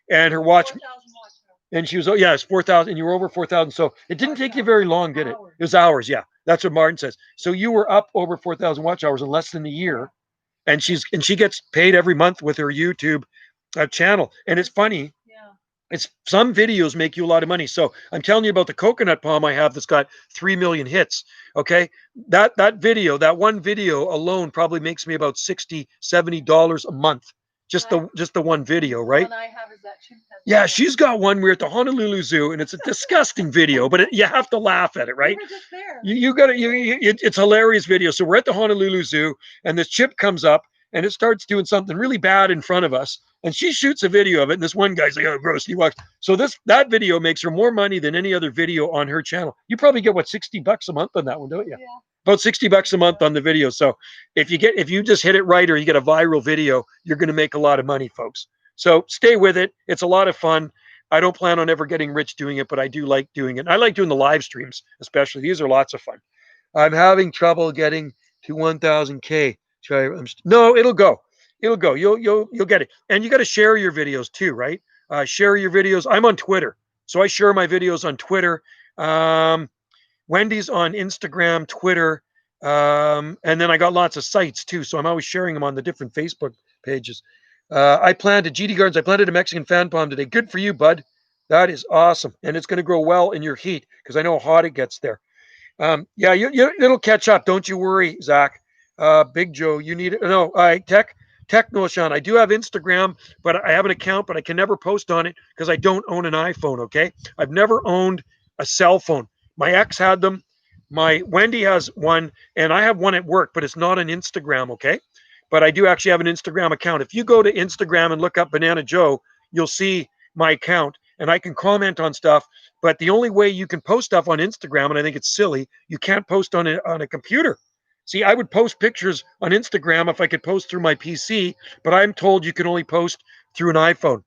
and her watch, and she was it's 4,000, and you were over 4,000. So it didn't take you very long, did it? It was hours, yeah. That's what Martin says. So you were up over 4,000 watch hours in less than a year, and she gets paid every month with her YouTube channel, and it's funny. It's some videos make you a lot of money. So I'm telling you about the coconut palm I have that's got 3 million hits. Okay. That one video alone probably makes me about $60-$70 a month. Just the one video, right? One I have is that chimpanzee. Yeah, she's got one. We're at the Honolulu Zoo, and it's a disgusting video, but you have to laugh at it, right? We were just there. You got to. It's a hilarious video. So we're at the Honolulu Zoo, and this chip comes up, and it starts doing something really bad in front of us. And she shoots a video of it, and this one guy's like, "Oh, gross." He walks. So that video makes her more money than any other video on her channel. You probably get $60 a month on that one, don't you? Yeah. About $60 a month on the video. So if you just hit it right, or you get a viral video, you're going to make a lot of money, folks. So stay with it. It's a lot of fun. I don't plan on ever getting rich doing it, but I do like doing it. I like doing the live streams, especially. These are lots of fun. I'm having trouble getting to 1,000K. No, it'll go. It'll go. You'll get it. And you got to share your videos too, right? Share your videos. I'm on Twitter, so I share my videos on Twitter. Um, Wendy's on Instagram, Twitter, and then I got lots of sites too. So I'm always sharing them on the different Facebook pages. I planted GD Gardens. I planted a Mexican fan palm today. Good for you, bud. That is awesome, and it's going to grow well in your heat because I know how hot it gets there. Yeah, it'll catch up. Don't you worry, Zach. Big Joe, you need it. No, I Techno Sean. I do have Instagram, but I have an account, but I can never post on it because I don't own an iPhone. Okay, I've never owned a cell phone. My ex had them. My Wendy has one, and I have one at work, but it's not an Instagram. Okay, but I do actually have an Instagram account. If you go to Instagram and look up Banana Joe, you'll see my account, and I can comment on stuff. But the only way you can post stuff on Instagram, and I think it's silly, you can't post on a computer. See, I would post pictures on Instagram if I could post through my PC, but I'm told you can only post through an iPhone.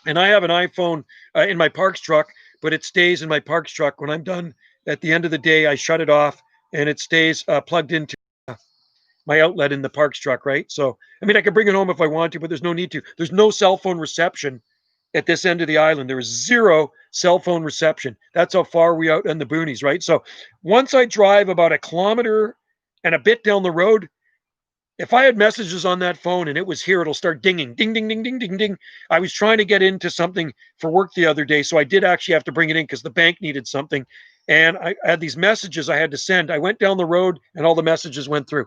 And I have an iPhone in my Parks truck, but it stays in my Parks truck. When I'm done at the end of the day, I shut it off and it stays plugged into my outlet in the Parks truck, right? So, I mean, I can bring it home if I want to, but there's no need to. There's no cell phone reception at this end of the island. There is zero cell phone reception. That's how far we out in the boonies, right? So once I drive about a kilometer and a bit down the road, if I had messages on that phone and it was here, it'll start dinging, ding, ding, ding, ding, ding, ding. I was trying to get into something for work the other day, so I did actually have to bring it in because the bank needed something. And I had these messages I had to send. I went down the road and all the messages went through.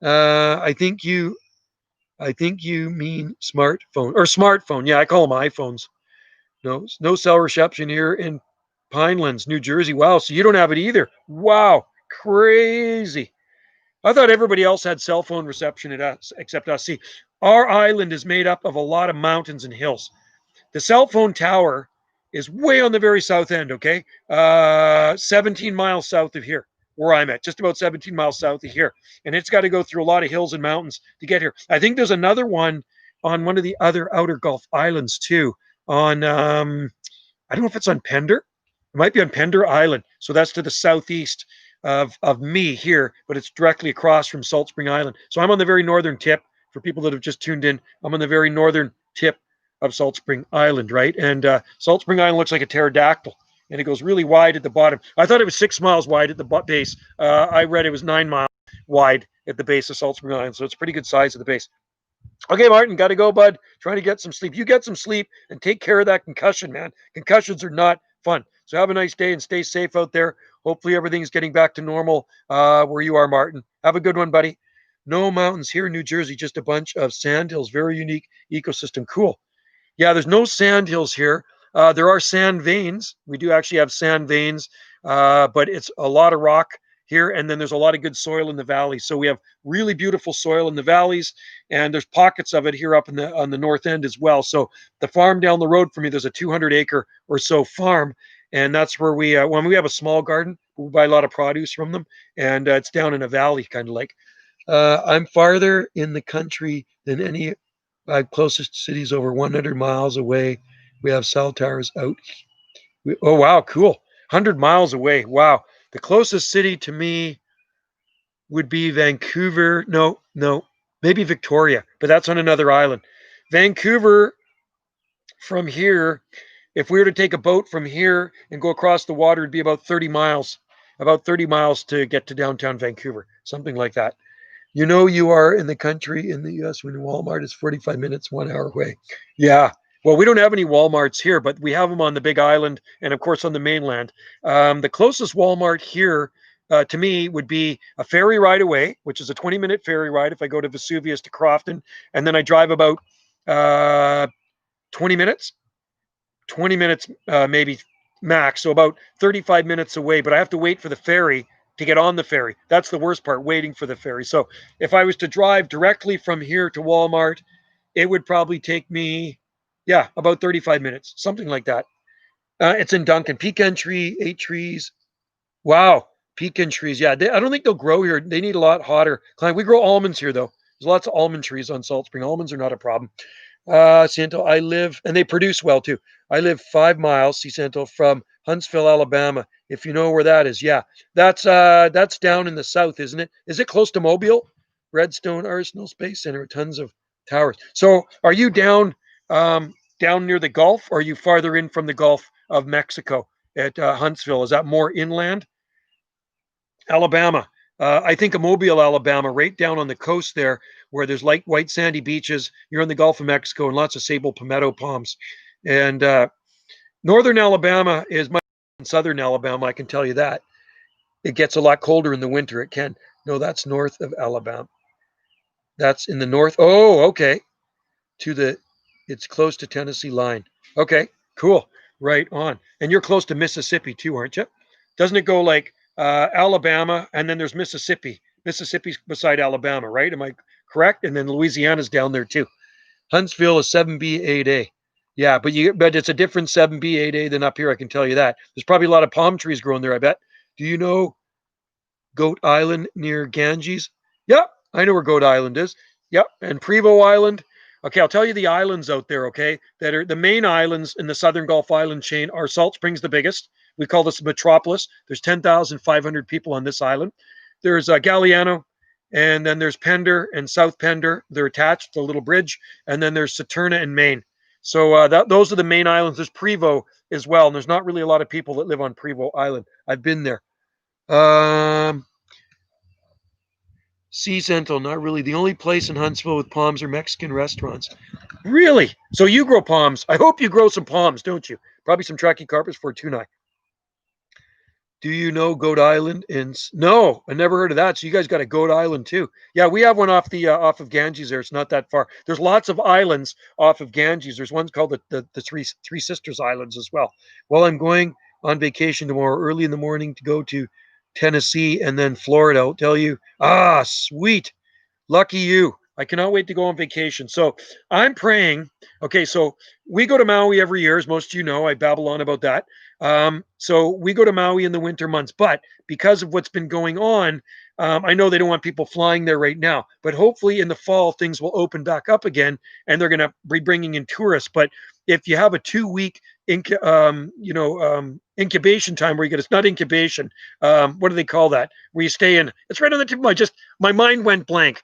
I think you mean smartphone or smartphone. Yeah, I call them iPhones. No cell reception here in Pinelands, New Jersey. Wow, so you don't have it either. Wow, crazy. I thought everybody else had cell phone reception at us, except us. See, our island is made up of a lot of mountains and hills. The cell phone tower is way on the very south end, okay? 17 miles south of here, where I'm at, just about 17 miles south of here. And it's got to go through a lot of hills and mountains to get here. I think there's another one on one of the other outer Gulf islands, too, on, I don't know if it's on Pender. It might be on Pender Island. So that's to the southeast of me here, but it's directly across from Salt Spring Island. So I'm on the very northern tip. For people that have just tuned in, I'm on the very northern tip of Salt Spring Island, right? And Salt Spring Island looks like a pterodactyl, and it goes really wide at the bottom. I thought it was 6 miles wide at the base. I read it was 9 miles wide at the base of Salt Spring Island, so it's a pretty good size at the base. Okay, Martin, got to go, bud. Trying to get some sleep. You get some sleep and take care of that concussion, man. Concussions are not fun. So have a nice day and stay safe out there. Hopefully everything's getting back to normal where you are, Martin. Have a good one, buddy. No mountains here in New Jersey, just a bunch of sand hills. Very unique ecosystem. Cool. Yeah, there's no sand hills here. There are sand veins. We do actually have sand veins, but it's a lot of rock here, and then there's a lot of good soil in the valleys. So we have really beautiful soil in the valleys, and there's pockets of it here up in the on the north end as well. So the farm down the road from me, there's a 200-acre or so farm, and that's where we when we have a small garden, we buy a lot of produce from them, and it's down in a valley, kind of like. I'm farther in the country than any closest cities over 100 miles away. We have cell towers out. Oh, wow, cool. 100 miles away. Wow. The closest city to me would be Vancouver. No, maybe Victoria, but that's on another island. Vancouver from here, if we were to take a boat from here and go across the water, it'd be about 30 miles to get to downtown Vancouver, something like that. You know, you are in the country in the US when Walmart is 45 minutes, 1 hour away. Yeah. Well, we don't have any Walmarts here, but we have them on the Big Island and, of course, on the mainland. The closest Walmart here to me would be a ferry ride away, which is a 20-minute ferry ride if I go to Vesuvius to Crofton. And then I drive about uh, 20 minutes, 20 minutes maybe max. So about 35 minutes away, but I have to wait for the ferry to get on the ferry. That's the worst part, waiting for the ferry. So if I was to drive directly from here to Walmart, it would probably take me, yeah, about 35 minutes, something like that. It's in Duncan. Pecan tree, 8 trees. Wow, pecan trees. Yeah, I don't think they'll grow here. They need a lot hotter climate. We grow almonds here, though. There's lots of almond trees on Salt Spring. Almonds are not a problem. Santo, I live, and they produce well too. I live 5 miles, Santo, from Huntsville, Alabama. If you know where that is, yeah, that's down in the south, isn't it? Is it close to Mobile? Redstone Arsenal Space Center, tons of towers. So, are you down near the Gulf, or are you farther in from the Gulf of Mexico at Huntsville? Is that more inland? Alabama. I think of Mobile, Alabama, right down on the coast there, where there's light white sandy beaches. You're in the Gulf of Mexico and lots of sable palmetto palms. And northern Alabama is much than southern Alabama. I can tell you that. It gets a lot colder in the winter. It can. No, that's north of Alabama. That's in the north. Oh, okay. To the, it's close to Tennessee line. Okay, cool. Right on. And you're close to Mississippi too, aren't you? Doesn't it go like Alabama and then there's Mississippi? Mississippi's beside Alabama, right? Am I correct? And then Louisiana's down there too. Huntsville is 7B8A. Yeah, but it's a different 7B8A than up here. I can tell you that. There's probably a lot of palm trees growing there. I bet. Do you know Goat Island near Ganges? Yep, I know where Goat Island is. Yep, and Prevo Island. Okay, I'll tell you the islands out there, okay, that are the main islands in the Southern Gulf Island chain are Salt Springs, the biggest. We call this a metropolis. There's 10,500 people on this island. There's Galliano, and then there's Pender and South Pender. They're attached to a little bridge. And then there's Saturna and Maine. So those are the main islands. There's Prevo as well, and there's not really a lot of people that live on Prevo Island. I've been there. Sea Central, not really. The only place in Huntsville with palms are Mexican restaurants. Really? So you grow palms. I hope you grow some palms, don't you? Probably some trachycarpus fortunae. Do you know Goat Island? No, I never heard of that. So you guys got a Goat Island too? Yeah, we have one off of Ganges. There, it's not that far. There's lots of islands off of Ganges. There's one called the Three Sisters Islands as well. Well, I'm going on vacation tomorrow, early in the morning, to go to Tennessee and then Florida. I'll tell you. Ah, sweet. Lucky you. I cannot wait to go on vacation. So I'm praying. Okay, so we go to Maui every year, as most of you know. I babble on about that. So we go to Maui in the winter months, but because of what's been going on, I know they don't want people flying there right now. But hopefully in the fall things will open back up again, and they're going to be bringing in tourists. But if you have a 2 week incubation time where you get, it's not incubation. What do they call that? Where you stay in? It's right on the tip of my mind went blank.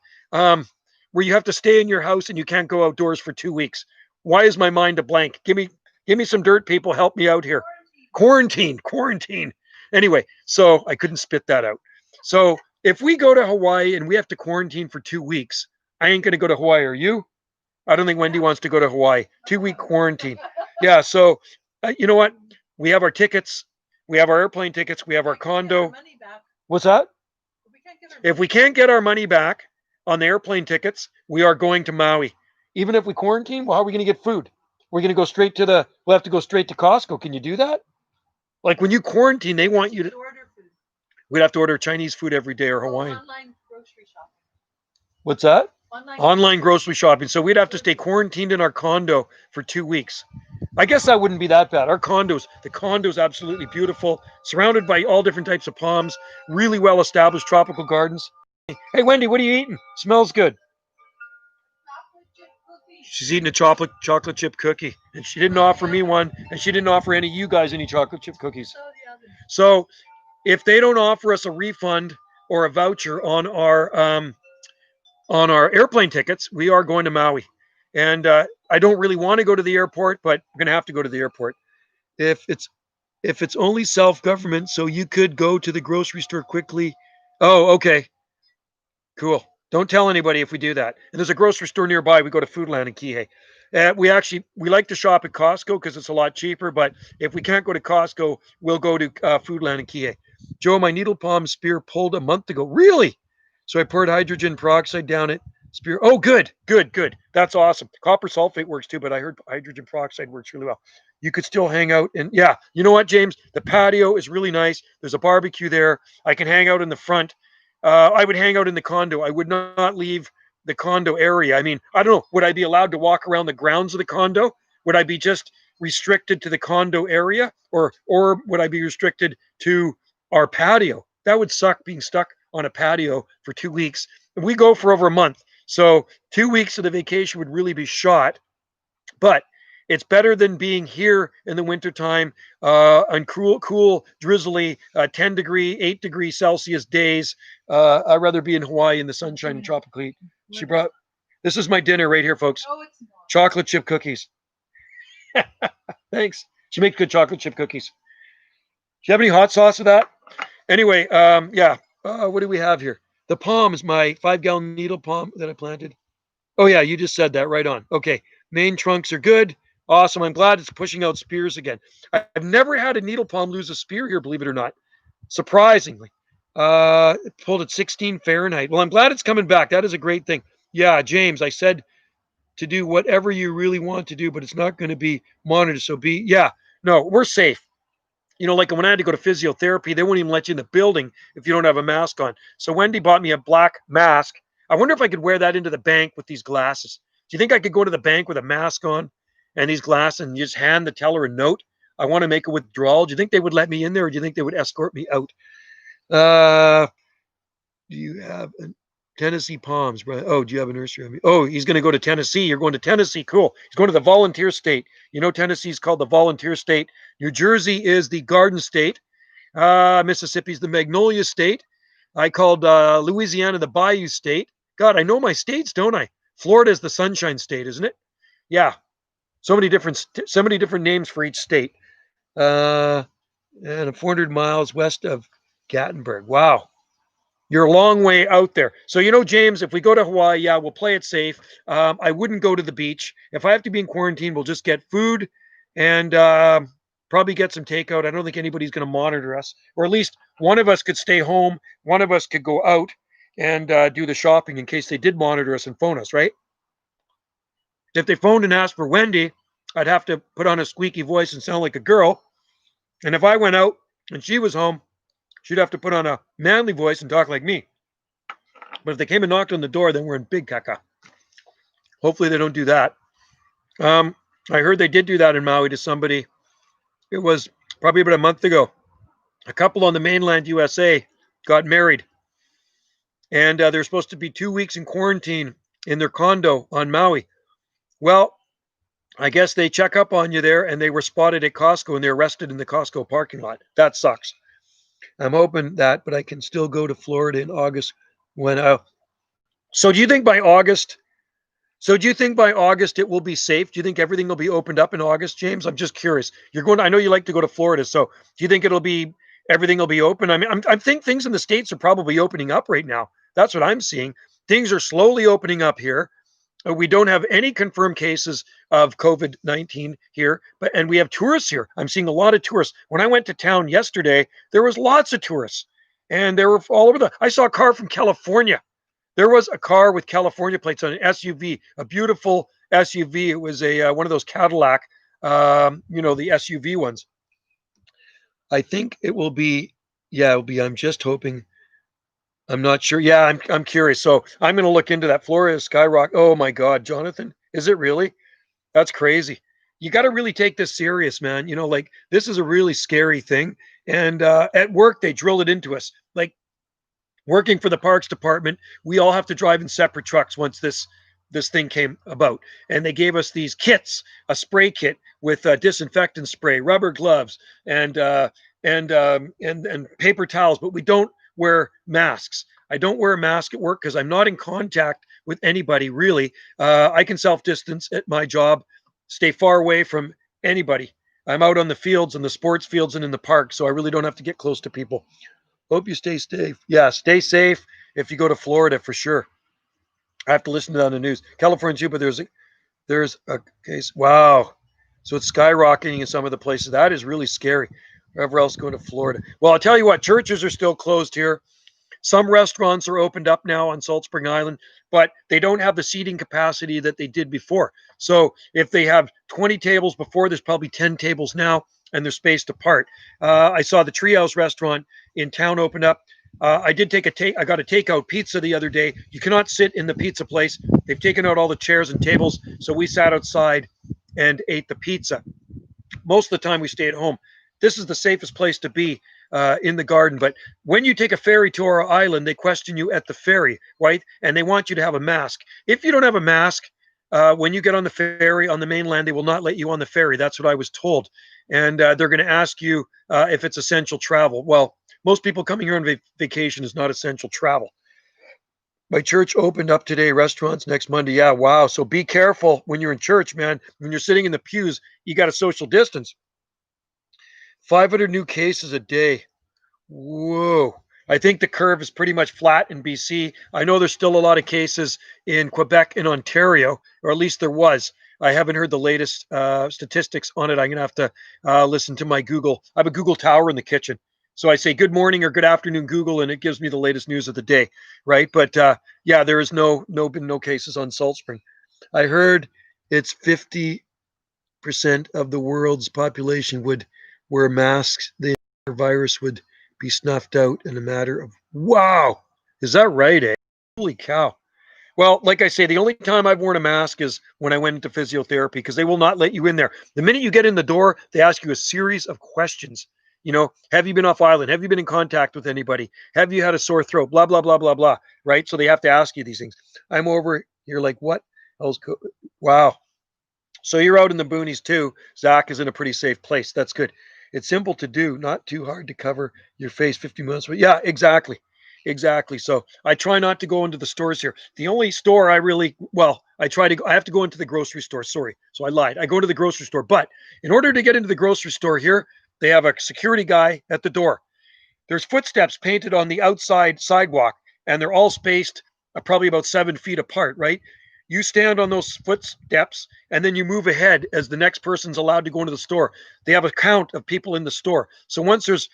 Where you have to stay in your house and you can't go outdoors for 2 weeks. Why is my mind a blank? Give me some dirt, people. Help me out here. Quarantine. Anyway, so I couldn't spit that out. So if we go to Hawaii and we have to quarantine for 2 weeks, I ain't gonna go to Hawaii. Are you? I don't think Wendy wants to go to Hawaii. 2 week quarantine. Yeah. So you know what? We have our tickets. We have our airplane tickets. We have our condo. What's that? If we can't get our money back on the airplane tickets, we are going to Maui. Even if we quarantine, well, how are we going to get food? We're going to go straight to we'll have to go straight to Costco. Can you do that? Like when you quarantine, they want you to order food. We'd have to order Chinese food every day or Hawaiian. Online grocery shopping. What's that? Online grocery shopping. So we'd have to stay quarantined in our condo for 2 weeks. I guess that wouldn't be that bad. The condo's absolutely beautiful, surrounded by all different types of palms, really well established tropical gardens. Hey, Wendy, what are you eating? Smells good. She's eating a chocolate chip cookie, and she didn't offer me one, and she didn't offer any of you guys any chocolate chip cookies. So if they don't offer us a refund or a voucher on our airplane tickets, we are going to Maui. And I don't really want to go to the airport, but we're going to have to go to the airport. If it's only self-government, so you could go to the grocery store quickly. Oh, okay. Cool. Don't tell anybody if we do that. And there's a grocery store nearby. We go to Foodland in Kihei. We like to shop at Costco because it's a lot cheaper. But if we can't go to Costco, we'll go to Foodland in Kihei. Joe, my needle palm spear pulled a month ago. Really? So I poured hydrogen peroxide down it. Spear. Oh, good. That's awesome. Copper sulfate works too, but I heard hydrogen peroxide works really well. You could still hang out. And yeah, you know what, James? The patio is really nice. There's a barbecue there. I can hang out in the front. I would hang out in the condo. I would not leave the condo area. I mean, I don't know. Would I be allowed to walk around the grounds of the condo? Would I be just restricted to the condo area, or would I be restricted to our patio? That would suck, being stuck on a patio for 2 weeks. We go for over a month, so 2 weeks of the vacation would really be shot. But it's better than being here in the wintertime on cool, drizzly 10-degree, 8-degree Celsius days. I'd rather be in Hawaii in the sunshine and tropical heat. She brought, this is my dinner right here, folks. Oh, it's not. Chocolate chip cookies. Thanks. She makes good chocolate chip cookies. Do you have any hot sauce with that? Anyway, yeah. What do we have here? The palms, my 5-gallon needle palm that I planted. Oh, yeah, you just said that. Right on. Okay. Main trunks are good. Awesome. I'm glad it's pushing out spears again. I've never had a needle palm lose a spear here, believe it or not. Surprisingly. It pulled at 16 Fahrenheit. Well, I'm glad it's coming back. That is a great thing. Yeah, James, I said to do whatever you really want to do, but it's not going to be monitored. So yeah, no, we're safe. Like when I had to go to physiotherapy, they won't even let you in the building if you don't have a mask on. So Wendy bought me a black mask. I wonder if I could wear that into the bank with these glasses. Do you think I could go to the bank with a mask on and these glasses and just hand the teller a note? I want to make a withdrawal. Do you think they would let me in there, or do you think they would escort me out? Do you have a Tennessee Palms, bro? Oh, do you have a nursery? Oh, he's going to go to Tennessee. You're going to Tennessee. Cool. He's going to the volunteer state. Tennessee's called the volunteer state. New Jersey is the garden state. Mississippi's the magnolia state. I called Louisiana the bayou state. God, I know my states, don't I? Florida is the sunshine state, isn't it? Yeah. So many different names for each state. And 400 miles west of Gatlinburg. Wow. You're a long way out there. So, James, if we go to Hawaii, yeah, we'll play it safe. I wouldn't go to the beach. If I have to be in quarantine, we'll just get food and probably get some takeout. I don't think anybody's going to monitor us, or at least one of us could stay home. One of us could go out and do the shopping in case they did monitor us and phone us, right? If they phoned and asked for Wendy, I'd have to put on a squeaky voice and sound like a girl. And if I went out and she was home, she'd have to put on a manly voice and talk like me. But if they came and knocked on the door, then we're in big caca. Hopefully they don't do that. I heard they did do that in Maui to somebody. It was probably about a month ago. A couple on the mainland USA got married. And they're supposed to be 2 weeks in quarantine in their condo on Maui. Well, I guess they check up on you there, and they were spotted at Costco, and they're arrested in the Costco parking lot. That sucks. I'm hoping that, but I can still go to Florida in August when so do you think by August it will be safe? Do you think everything will be opened up in August, James? I'm just curious. I know you like to go to Florida, so do you think everything will be open? I mean, I think things in the States are probably opening up right now. That's what I'm seeing. Things are slowly opening up here. We don't have any confirmed cases of COVID-19 here, and we have tourists here. I'm seeing a lot of tourists. When I went to town yesterday, there was lots of tourists, and they were all over I saw a car from California. There was a car with California plates on an SUV, a beautiful SUV. It was one of those Cadillac, the SUV ones. I think it will be, yeah, it'll be. I'm just hoping. I'm not sure. Yeah, I'm curious. So I'm going to look into that. Florida skyrocket. Oh my God, Jonathan, is it really? That's crazy. You got to really take this serious, man. Like this is a really scary thing. And at work, they drill it into us. Like working for the parks department, we all have to drive in separate trucks once this thing came about. And they gave us these kits, a spray kit with disinfectant spray, rubber gloves, and paper towels, but we don't wear masks. I don't wear a mask at work because I'm not in contact with anybody really. I can self-distance at my job, stay far away from anybody. I'm out on the fields and the sports fields and in the park, so I really don't have to get close to people. Hope you stay safe. Yeah, stay safe if you go to Florida for sure. I have to listen to that on the news. California too, but there's a case. Wow. So it's skyrocketing in some of the places. That is really scary. Wherever else going to Florida. Well, I'll tell you what, churches are still closed here. Some restaurants are opened up now on Salt Spring Island, but they don't have the seating capacity that they did before. So if they have 20 tables before, there's probably 10 tables now, and they're spaced apart. I saw the Treehouse restaurant in town open up. I got a takeout pizza the other day. You cannot sit in the pizza place. They've taken out all the chairs and tables, so we sat outside and ate the pizza. Most of the time we stay at home. This is the safest place to be in the garden. But when you take a ferry to our island, they question you at the ferry, right? And they want you to have a mask. If you don't have a mask, when you get on the ferry on the mainland, they will not let you on the ferry. That's what I was told. And they're going to ask you if it's essential travel. Well, most people coming here on vacation is not essential travel. My church opened up today, restaurants next Monday. Yeah, wow. So be careful when you're in church, man. When you're sitting in the pews, you got to social distance. 500 new cases a day. Whoa. I think the curve is pretty much flat in BC. I know there's still a lot of cases in Quebec and Ontario, or at least there was. I haven't heard the latest statistics on it. I'm going to have to listen to my Google. I have a Google Tower in the kitchen. So I say good morning or good afternoon, Google, and it gives me the latest news of the day, right? But yeah, there is been no cases on Salt Spring. I heard it's 50% of the world's population would wear masks. The virus would be snuffed out in a matter of wow. Is that right, eh? Holy cow. Well, like I say, the only time I've worn a mask is when I went into physiotherapy because they will not let you in there. The minute you get in the door, they ask you a series of questions. Have you been off island? Have you been in contact with anybody? Have you had a sore throat? Blah, blah, blah, blah, blah. Right? So they have to ask you these things. I'm over. You're like, what? Wow. So you're out in the boonies too. Zach is in a pretty safe place. That's good. It's simple to do, not too hard to cover your face 50 minutes. But yeah, exactly. Exactly. So I try not to go into the stores here. The only store I have to go into the grocery store. Sorry. So I lied. I go to the grocery store. But in order to get into the grocery store here, they have a security guy at the door. There's footsteps painted on the outside sidewalk, and they're all spaced probably about 7 feet apart, right? You stand on those footsteps and then you move ahead as the next person's allowed to go into the store. They have a count of people in the store. So once there's,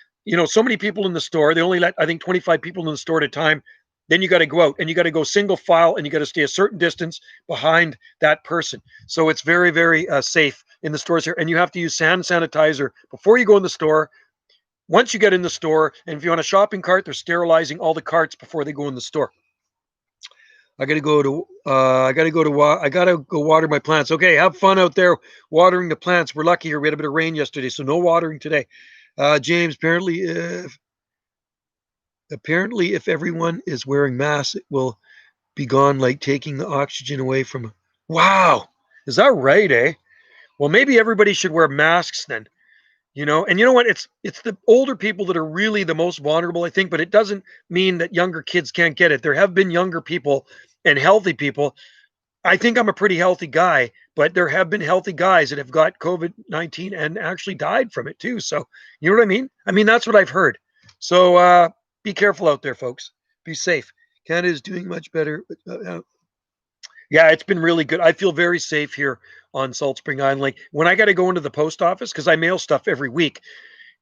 so many people in the store, they only let, I think, 25 people in the store at a time. Then you got to go out and you got to go single file and you got to stay a certain distance behind that person. So it's very, very safe in the stores here. And you have to use hand sanitizer before you go in the store. Once you get in the store, and if you're on a shopping cart, they're sterilizing all the carts before they go in the store. I gotta go to I gotta go water my plants. Okay, have fun out there watering the plants. We're lucky here. We had a bit of rain yesterday, so no watering today. James, apparently if everyone is wearing masks, it will be gone like taking the oxygen away from. Wow, is that right, eh? Well, maybe everybody should wear masks then. And you know what? It's the older people that are really the most vulnerable, I think, but it doesn't mean that younger kids can't get it. There have been younger people and healthy people. I think I'm a pretty healthy guy, but there have been healthy guys that have got COVID-19 and actually died from it too. So, you know what I mean? I mean, that's what I've heard. So, be careful out there, folks. Be safe. Canada is doing much better. Yeah, it's been really good. I feel very safe here on Salt Spring Island. Like when I got to go into the post office, because I mail stuff every week,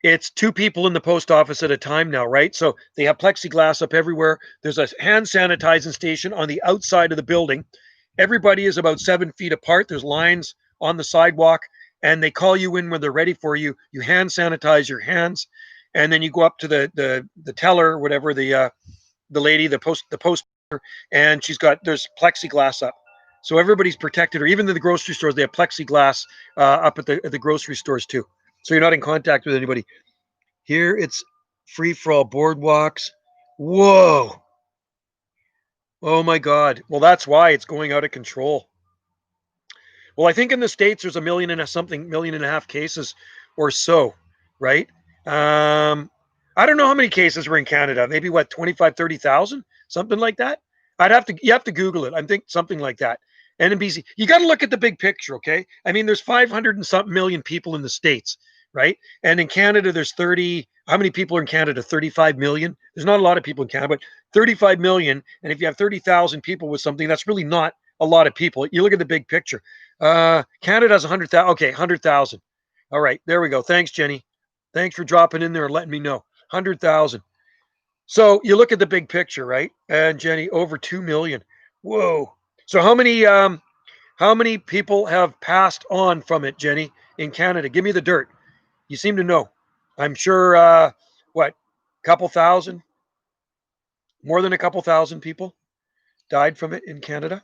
it's two people in the post office at a time now, right? So they have plexiglass up everywhere. There's a hand sanitizing station on the outside of the building. Everybody is about 7 feet apart. There's lines on the sidewalk, and they call you in when they're ready for you. You hand sanitize your hands, and then you go up to the teller, whatever the lady, the post, and there's plexiglass up. So everybody's protected, or even in the grocery stores, they have plexiglass up at the grocery stores too. So you're not in contact with anybody. Here it's free for all boardwalks. Whoa. Oh my God. Well, that's why it's going out of control. Well, I think in the States there's million and a half cases or so, right? I don't know how many cases were in Canada. Maybe what, 25, 30,000, something like that. You have to Google it. I think something like that. And in BC, you got to look at the big picture, okay? I mean, there's 500 and something million people in the States, right? And in Canada, there's how many people are in Canada? 35 million. There's not a lot of people in Canada, but 35 million. And if you have 30,000 people with something, that's really not a lot of people. You look at the big picture. Canada has 100,000. Okay, 100,000. All right, there we go. Thanks, Jenny. Thanks for dropping in there and letting me know. 100,000. So you look at the big picture, right? And Jenny, over 2 million. Whoa. So how many people have passed on from it, Jenny, in Canada? Give me the dirt. You seem to know. I'm sure what, couple thousand, more than a couple thousand people died from it in Canada.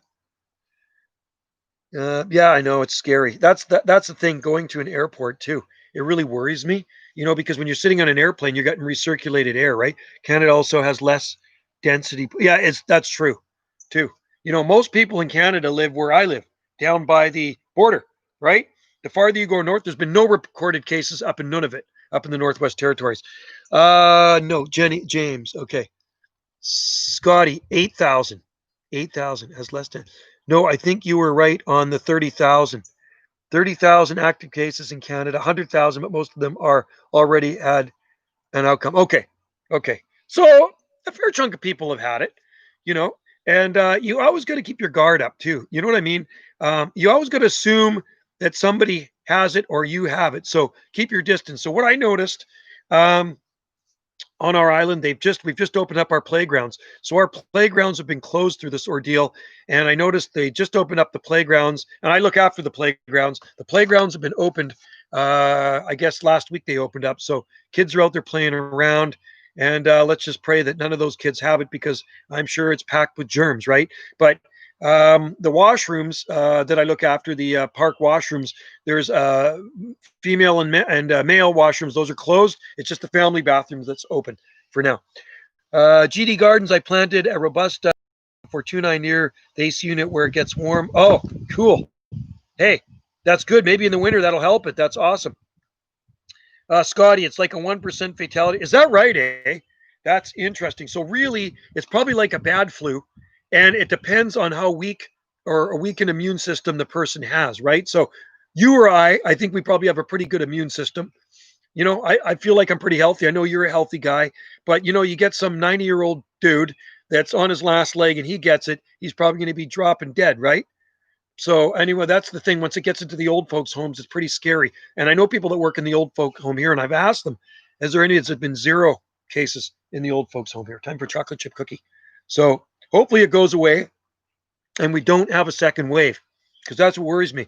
Yeah, I know it's scary. That's the thing going to an airport too. It really worries me, because when you're sitting on an airplane, you're getting recirculated air, right? Canada also has less density. Yeah, that's true too. Most people in Canada live where I live, down by the border, right? The farther you go north, there's been no recorded cases up in Nunavut, up in the Northwest Territories. No, Jenny, James, okay. Scotty, 8,000. 8,000 has less than. No, I think you were right on the 30,000. 30,000 active cases in Canada, 100,000, but most of them are already had an outcome. Okay. Okay. So a fair chunk of people have had it, you know, and you always got to keep your guard up too. You know what I mean? You always got to assume that somebody has it or you have it. So keep your distance. So what I noticed, um, on our island, we've just opened up our playgrounds. So our playgrounds have been closed through this ordeal. And I noticed they just opened up the playgrounds, and I look after the playgrounds. The playgrounds have been opened. I guess last week they opened up. So kids are out there playing around. And let's just pray that none of those kids have it, because I'm sure it's packed with germs, right? But the washrooms that I look after, the park washrooms, there's female and male washrooms. Those are closed. It's just the family bathrooms that's open for now. GD Gardens, I planted a robusta fortuna near the AC unit where it gets warm. Oh, cool. Hey, that's good. Maybe in the winter that'll help it. That's awesome. Scotty, it's like a 1% fatality. Is that right, eh? That's interesting. So really, it's probably like a bad flu, and it depends on how weak or a weakened immune system the person has, right? So you or I think we probably have a pretty good immune system. I feel like I'm pretty healthy. I know you're a healthy guy, but you get some 90-year-old dude that's on his last leg and he gets it, he's probably going to be dropping dead, right? So anyway, that's the thing. Once it gets into the old folks' homes, it's pretty scary. And I know people that work in the old folk home here, and I've asked them, has there any? Has been zero cases in the old folks' home here? Time for chocolate chip cookie. So hopefully it goes away, and we don't have a second wave, because that's what worries me.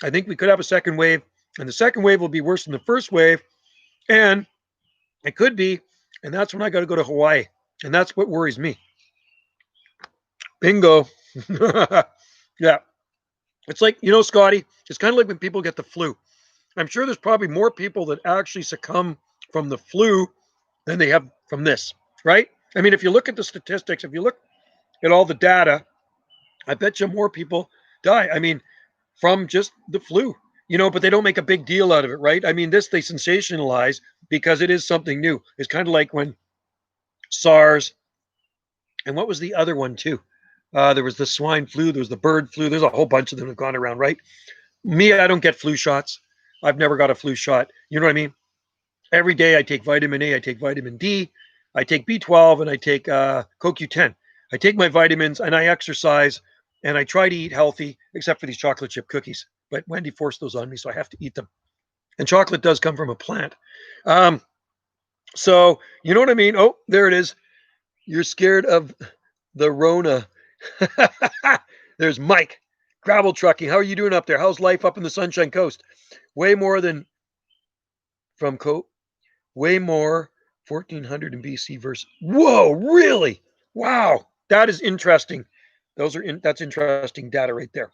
I think we could have a second wave, and the second wave will be worse than the first wave, and it could be, and that's when I got to go to Hawaii, and that's what worries me. Bingo. Yeah. It's like, Scotty, it's kind of like when people get the flu. I'm sure there's probably more people that actually succumb from the flu than they have from this, right? I mean, if you look at the statistics, if you look at all the data, I bet you more people die. I mean, from just the flu, but they don't make a big deal out of it, right? I mean, this they sensationalize because it is something new. It's kind of like when SARS, and what was the other one too? There was the swine flu, there was the bird flu. There's a whole bunch of them that have gone around, right? Me, I don't get flu shots. I've never got a flu shot. You know what I mean? Every day I take vitamin A, I take vitamin D, I take B12, and I take CoQ10. I take my vitamins and I exercise and I try to eat healthy, except for these chocolate chip cookies. But Wendy forced those on me, so I have to eat them. And chocolate does come from a plant. Um, so, you know what I mean? Oh, there it is. You're scared of the Rona. There's Mike. Gravel trucking. How are you doing up there? How's life up in the Sunshine Coast? Way more than from way more 1400 in BC versus. Whoa, really? Wow, that is interesting. That's interesting data right there.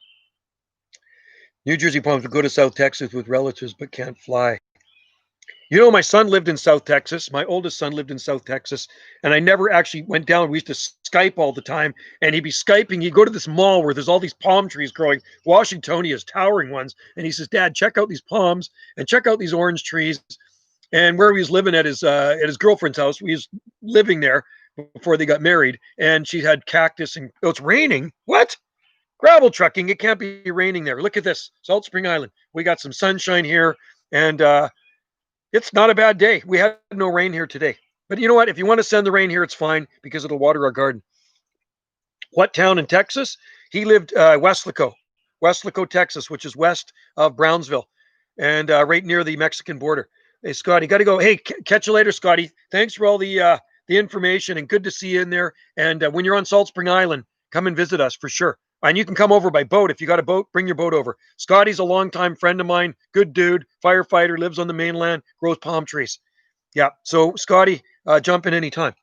New Jersey Palms would go to South Texas with relatives but can't fly. My son lived in South Texas. My oldest son lived in South Texas, and I never actually went down. We used to Skype all the time, and he'd be Skyping. He'd go to this mall where there's all these palm trees growing, Washingtonias, towering ones, and he says, "Dad, check out these palms and check out these orange trees." And where he was living at his girlfriend's house, we was living there before they got married, and she had cactus and it's raining. What? Gravel trucking? It can't be raining there. Look at this, Salt Spring Island. We got some sunshine here, and it's not a bad day. We had no rain here today. But you know what? If you want to send the rain here, it's fine because it'll water our garden. What town in Texas? He lived Westlaco, Texas, which is west of Brownsville and right near the Mexican border. Hey, Scotty, got to go. Hey, catch you later, Scotty. Thanks for all the information and good to see you in there. And when you're on Salt Spring Island, come and visit us for sure. And you can come over by boat. If you got a boat, bring your boat over. Scotty's a longtime friend of mine. Good dude, firefighter, lives on the mainland, grows palm trees. Yeah. So, Scotty, jump in anytime.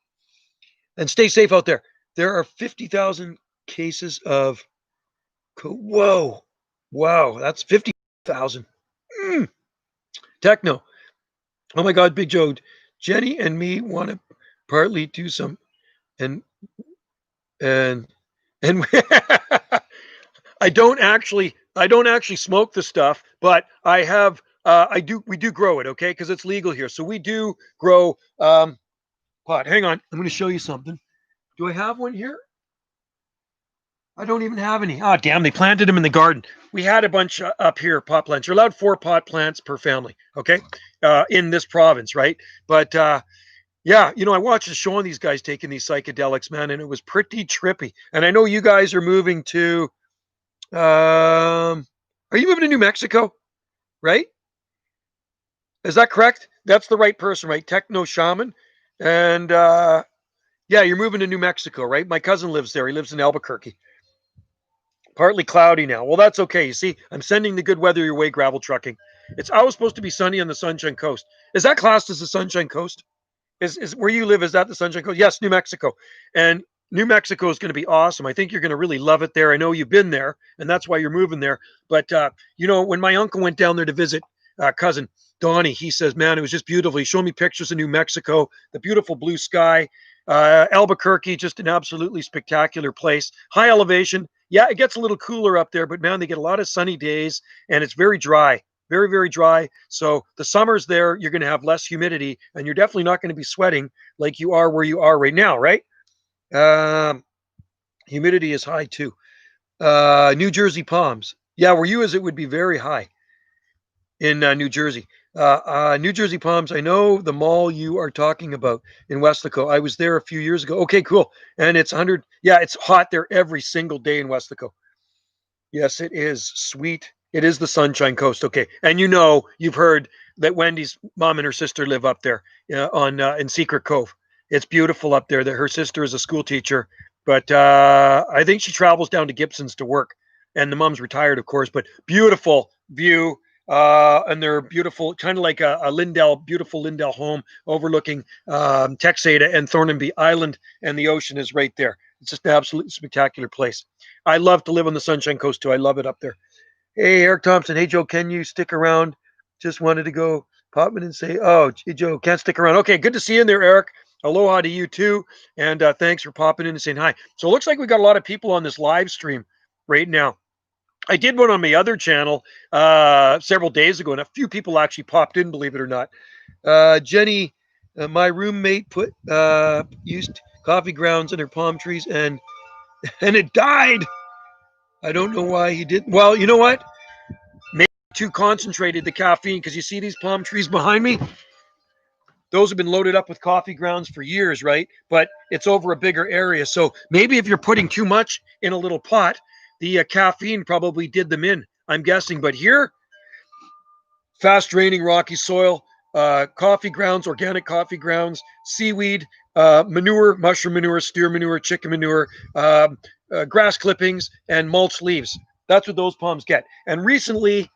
And stay safe out there. There are 50,000 cases of. Whoa. Wow. That's 50,000. Techno. Oh my God, Big Joe. Jenny and me want to partly do some and and I don't actually smoke the stuff, but we do grow it, okay? Because it's legal here. So we do grow pot. Hang on, I'm going to show you something. Do I have one here? I don't even have any. Oh, damn, they planted them in the garden. We had a bunch up here, pot plants. You're allowed 4 pot plants per family, okay? In this province, right? But yeah, I watched a show on these guys taking these psychedelics, man, and it was pretty trippy. And I know you guys are moving to, are you moving to New Mexico, right? Is that correct? That's the right person, right? Techno shaman. And yeah, you're moving to New Mexico, right? My cousin lives there. He lives in Albuquerque. Partly cloudy now. Well, that's okay. You see, I'm sending the good weather your way, gravel trucking. It's always supposed to be sunny on the Sunshine Coast. Is that classed as the Sunshine Coast? Is where you live, is that the Sunshine Coast? Yes, New Mexico. And New Mexico is going to be awesome. I think you're going to really love it there. I know you've been there, and that's why you're moving there. But when my uncle went down there to visit cousin Donnie, he says, "Man, it was just beautiful." He showed me pictures of New Mexico, the beautiful blue sky. Albuquerque, just an absolutely spectacular place. High elevation. Yeah, it gets a little cooler up there, but man, they get a lot of sunny days, and it's very dry. Very, very dry. So the summers there, you're going to have less humidity, and you're definitely not going to be sweating like you are where you are right now, right? Um, Humidity is high too. New Jersey Palms. Yeah, where you is, it would be very high in New Jersey. New Jersey Palms. I know the mall you are talking about in Westlaco. I was there a few years ago. Okay, cool. And it's 100. Yeah, it's hot there every single day in Westlaco. Yes, it is sweet. It is the Sunshine Coast. Okay, and you've heard that Wendy's mom and her sister live up there on in Secret Cove. It's beautiful up there. That her sister is a school teacher, but I think she travels down to Gibson's to work, and the mom's retired, of course. But beautiful view, and they're beautiful, kind of like a Lindell, beautiful Lindell home overlooking Texada and Thornaby Island, and the ocean is right there. It's just an absolutely spectacular place. I love to live on the Sunshine Coast too. I love it up there. Hey, Eric Thompson. Hey, Joe, can you stick around? Just wanted to go pop in and say, oh, hey, Joe, can't stick around. Okay, good to see you in there, Eric. Aloha to you too. And thanks for popping in and saying hi. So it looks like we got a lot of people on this live stream right now. I did one on my other channel several days ago, and a few people actually popped in, believe it or not. Jenny, my roommate, used coffee grounds in her palm trees, and it died. I don't know why he didn't. Well, you know what? Maybe too concentrated the caffeine, because you see these palm trees behind me? Those have been loaded up with coffee grounds for years, right? But it's over a bigger area. So maybe if you're putting too much in a little pot, the caffeine probably did them in, I'm guessing. But here, fast draining rocky soil, coffee grounds, organic coffee grounds, seaweed, manure, mushroom manure, steer manure, chicken manure, grass clippings, and mulch leaves. That's what those palms get. And recently,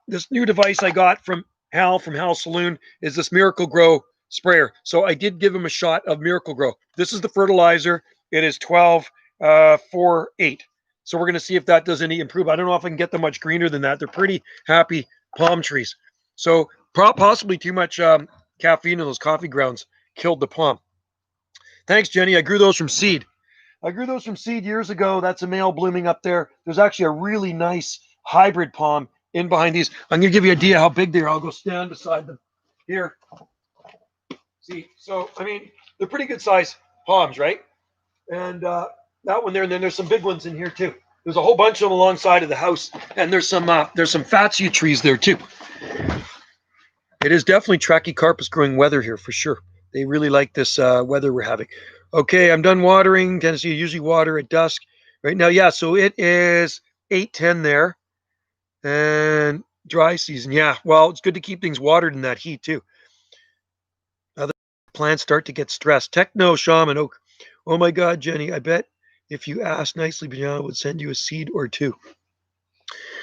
this new device I got from Hal Saloon is this Miracle Grow sprayer. So I did give him a shot of Miracle Grow. This is the fertilizer. It is 12 4 8. So we're going to see if that does any improve. I don't know if I can get them much greener than that. They're pretty happy palm trees. So possibly too much caffeine in those coffee grounds killed the palm. Thanks, Jenny. I grew those from seed. Years ago. That's a male blooming up there. There's actually a really nice hybrid palm in behind these. I'm going to give you an idea how big they are. I'll go stand beside them here. See, so, I mean, they're pretty good size palms, right? And that one there, and then there's some big ones in here too. There's a whole bunch of them alongside of the house, and there's some fatsia trees there too. It is definitely Trachycarpus growing weather here for sure. They really like this weather we're having. Okay, I'm done watering. Tennessee, usually water at dusk. Right now, yeah, so it is 8:10 there. And dry season. Yeah, well, it's good to keep things watered in that heat too. Other plants start to get stressed. Techno shaman. Oh my God, Jenny, I bet if you asked nicely, Biana would send you a seed or two.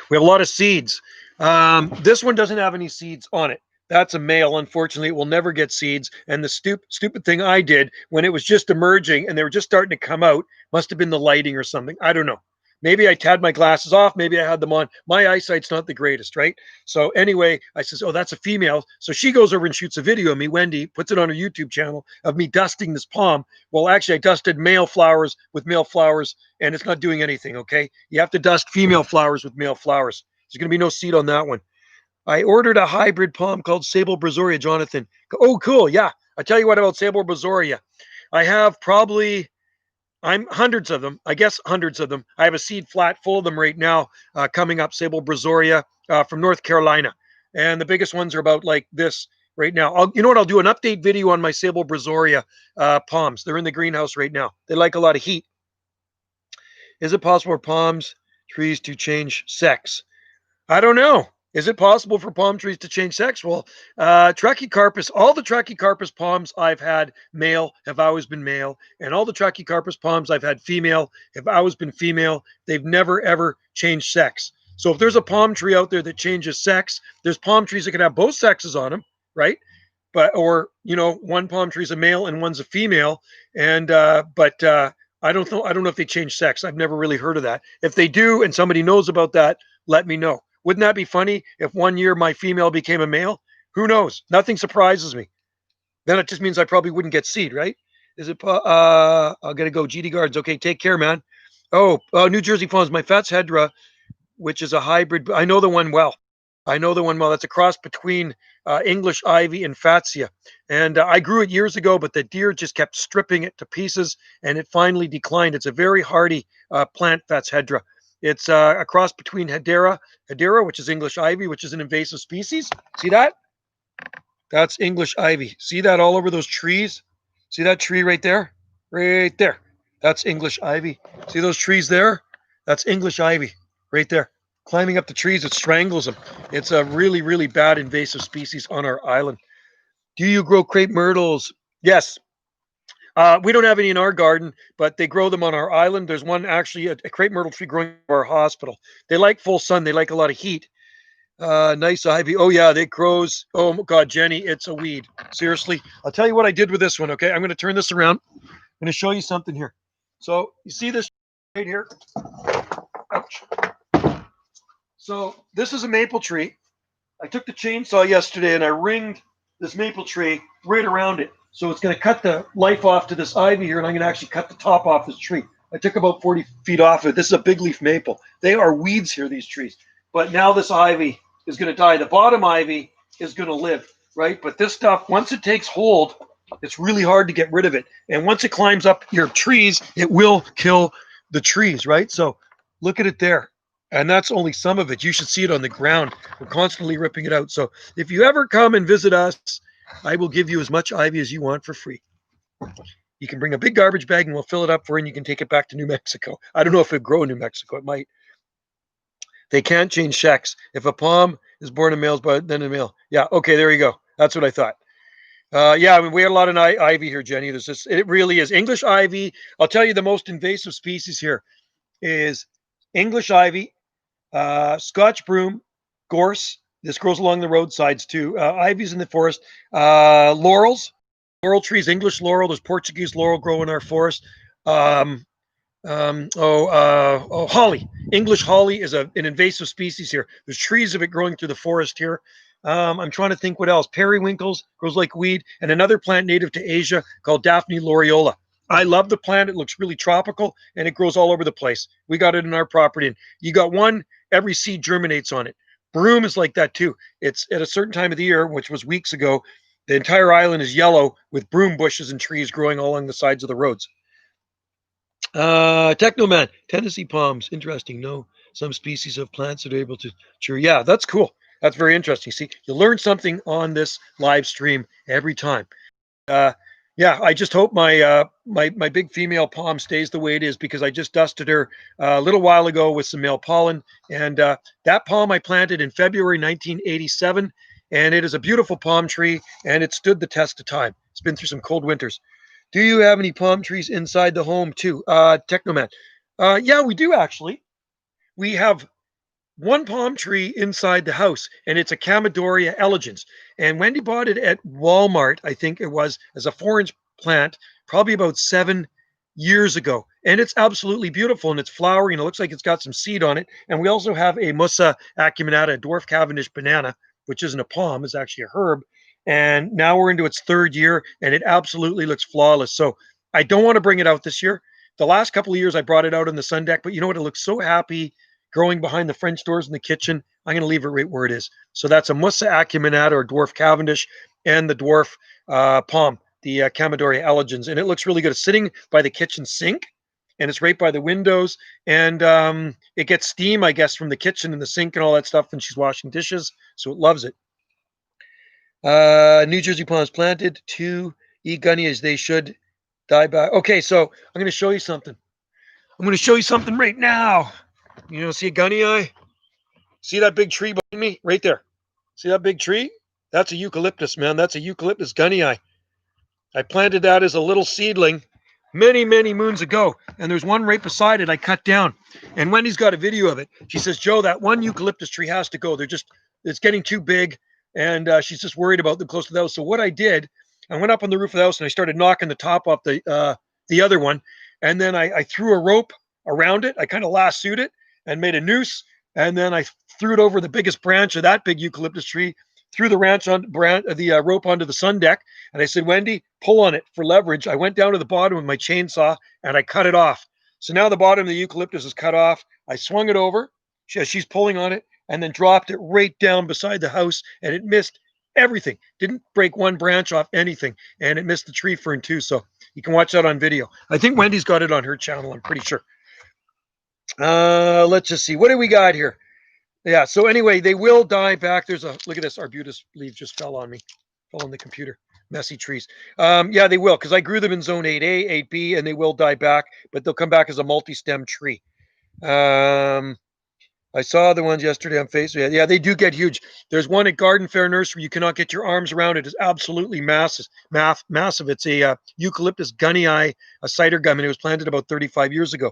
We have a lot of seeds. This one doesn't have any seeds on it. That's a male. Unfortunately, it will never get seeds. And the stupid thing I did when it was just emerging and they were just starting to come out, must have been the lighting or something. I don't know. Maybe I had my glasses off. Maybe I had them on. My eyesight's not the greatest, right? So anyway, I says, oh, that's a female. So she goes over and shoots a video of me, Wendy, puts it on her YouTube channel of me dusting this palm. Well, actually, I dusted male flowers with male flowers, and it's not doing anything, okay? You have to dust female flowers with male flowers. There's going to be no seed on that one. I ordered a hybrid palm called Sable Brazoria, Jonathan. Oh, cool. Yeah. I tell you what about Sable Brazoria. I have probably I'm hundreds of them. I guess hundreds of them. I have a seed flat full of them right now coming up, Sable Brazoria from North Carolina. And the biggest ones are about like this right now. You know what? I'll do an update video on my Sable Brazoria palms. They're in the greenhouse right now. They like a lot of heat. Is it possible for palms trees to change sex? I don't know. Is it possible for palm trees to change sex? Well, Trachycarpus, all the Trachycarpus palms I've had male have always been male, and all the Trachycarpus palms I've had female have always been female. They've never ever changed sex. So if there's a palm tree out there that changes sex, there's palm trees that can have both sexes on them, right? But or one palm tree is a male and one's a female, and I don't know. I don't know if they change sex. I've never really heard of that. If they do, and somebody knows about that, let me know. Wouldn't that be funny if one year my female became a male? Who knows? Nothing surprises me. Then it just means I probably wouldn't get seed, right? Is it? I gotta go. GD Guards. Okay, take care, man. Oh, New Jersey Farms. My Fats Hedra, which is a hybrid. I know the one well. I know the one well. That's a cross between English ivy and Fatsia. And I grew it years ago, but the deer just kept stripping it to pieces, and it finally declined. It's a very hardy plant, Fats Hedra. It's a cross between Hedera, which is English ivy, which is an invasive species. See that? That's English ivy. See that all over those trees? See that tree right there? Right there. That's English ivy. See those trees there? That's English ivy right there. Climbing up the trees, it strangles them. It's a really, really bad invasive species on our island. Do you grow crepe myrtles? Yes. We don't have any in our garden, but they grow them on our island. There's one actually, a crepe myrtle tree growing in our hospital. They like full sun. They like a lot of heat. Nice ivy. Oh yeah, they grows. Oh God, Jenny, it's a weed. Seriously, I'll tell you what I did with this one. Okay, I'm going to turn this around. I'm going to show you something here. So you see this right here? Ouch. So this is a maple tree. I took the chainsaw yesterday and I ringed this maple tree right around it. So it's going to cut the life off to this ivy here, and I'm going to actually cut the top off this tree. I took about 40 feet off it. This is a big leaf maple. They are weeds here, these trees. But now this ivy is going to die. The bottom ivy is going to live, right? But this stuff, once it takes hold, it's really hard to get rid of it. And once it climbs up your trees, it will kill the trees, right? So look at it there. And that's only some of it. You should see it on the ground. We're constantly ripping it out. So if you ever come and visit us, I will give you as much ivy as you want for free. You can bring a big garbage bag and we'll fill it up for you, and you can take it back to New Mexico. I don't know if it grow in New Mexico. It might. They can't change sex. If a palm is born a male, then a male. Yeah, okay, there you go. That's what I thought. Yeah, I mean, we had a lot of ivy here, Jenny. There's this, it really is. English ivy. I'll tell you the most invasive species here is English ivy, Scotch broom, gorse. This grows along the roadsides too. Ivies in the forest. Laurels, laurel trees, English laurel. There's Portuguese laurel grow in our forest. Holly. English holly is an invasive species here. There's trees of it growing through the forest here. I'm trying to think what else. Periwinkles grows like weed, and another plant native to Asia called Daphne laureola. I love the plant. It looks really tropical, and it grows all over the place. We got it in our property, and you got one, every seed germinates on it. Broom is like that too. It's at a certain time of the year, which was weeks ago, the entire island is yellow with broom bushes and trees growing all along the sides of the roads. Technoman, Tennessee palms. Interesting. No, some species of plants that are able to. Sure. Yeah, that's cool. That's very interesting. See, you learn something on this live stream every time. Yeah, I just hope my my big female palm stays the way it is, because I just dusted her a little while ago with some male pollen, and that palm I planted in February 1987, and it is a beautiful palm tree, and it stood the test of time. It's been through some cold winters. Do you have any palm trees inside the home too, Technoman? Yeah, we do actually. We have one palm tree inside the house, and it's a Camadoria elegans. And Wendy bought it at Walmart, I think it was, as a 4-inch plant, probably about years ago, and it's absolutely beautiful, and it's flowery, and it looks like it's got some seed on it. And we also have a Musa acuminata, a dwarf Cavendish banana, which isn't a palm, it's actually a herb. And now we're into its third year, and it absolutely looks flawless. So I don't want to bring it out this year. The last couple of years I brought it out on the sun deck, but you know what? It looks so happy growing behind the French doors in the kitchen. I'm going to leave it right where it is. So that's a Musa acuminata or dwarf Cavendish and the dwarf palm, the Camadori elegans, and it looks really good. It's sitting by the kitchen sink, and it's right by the windows, and it gets steam, I guess, from the kitchen and the sink and all that stuff, and she's washing dishes, so it loves it. New Jersey palms planted to eat gunny as they should die back. Okay, so I'm going to show you something. I'm going to show you something right now. You know, see a gunny eye? See that big tree behind me? Right there. See that big tree? That's a eucalyptus, man. That's a eucalyptus gunny eye. I planted that as a little seedling many, many moons ago. And there's one right beside it I cut down. And Wendy's got a video of it. She says, Joe, that one eucalyptus tree has to go. It's getting too big. And she's just worried about them close to the house. So what I did, I went up on the roof of the house and I started knocking the top off the other one. And then I threw a rope around it. I kind of lassoed it and made a noose. And then I threw it over the biggest branch of that big eucalyptus tree, threw the rope onto the sun deck, and I said, Wendy, pull on it for leverage. I went down to the bottom with my chainsaw and I cut it off. So now the bottom of the eucalyptus is cut off. I swung it over. She's pulling on it, and then dropped it right down beside the house, and it missed everything. Didn't break one branch off anything, and it missed the tree fern too. So you can watch that on video. I think Wendy's got it on her channel. I'm pretty sure. Let's just see. What do we got here? Yeah. So anyway, they will die back. Look at this. Arbutus leaf just fell on me. Fell on the computer. Messy trees. Yeah, they will, because I grew them in zone 8A, 8B, and they will die back, but they'll come back as a multi-stem tree. I saw the ones yesterday on Facebook. Yeah, they do get huge. There's one at Garden Fair Nursery. You cannot get your arms around it. It's absolutely massive. Massive. It's a eucalyptus gunny eye, a cider gum, and it was planted about 35 years ago.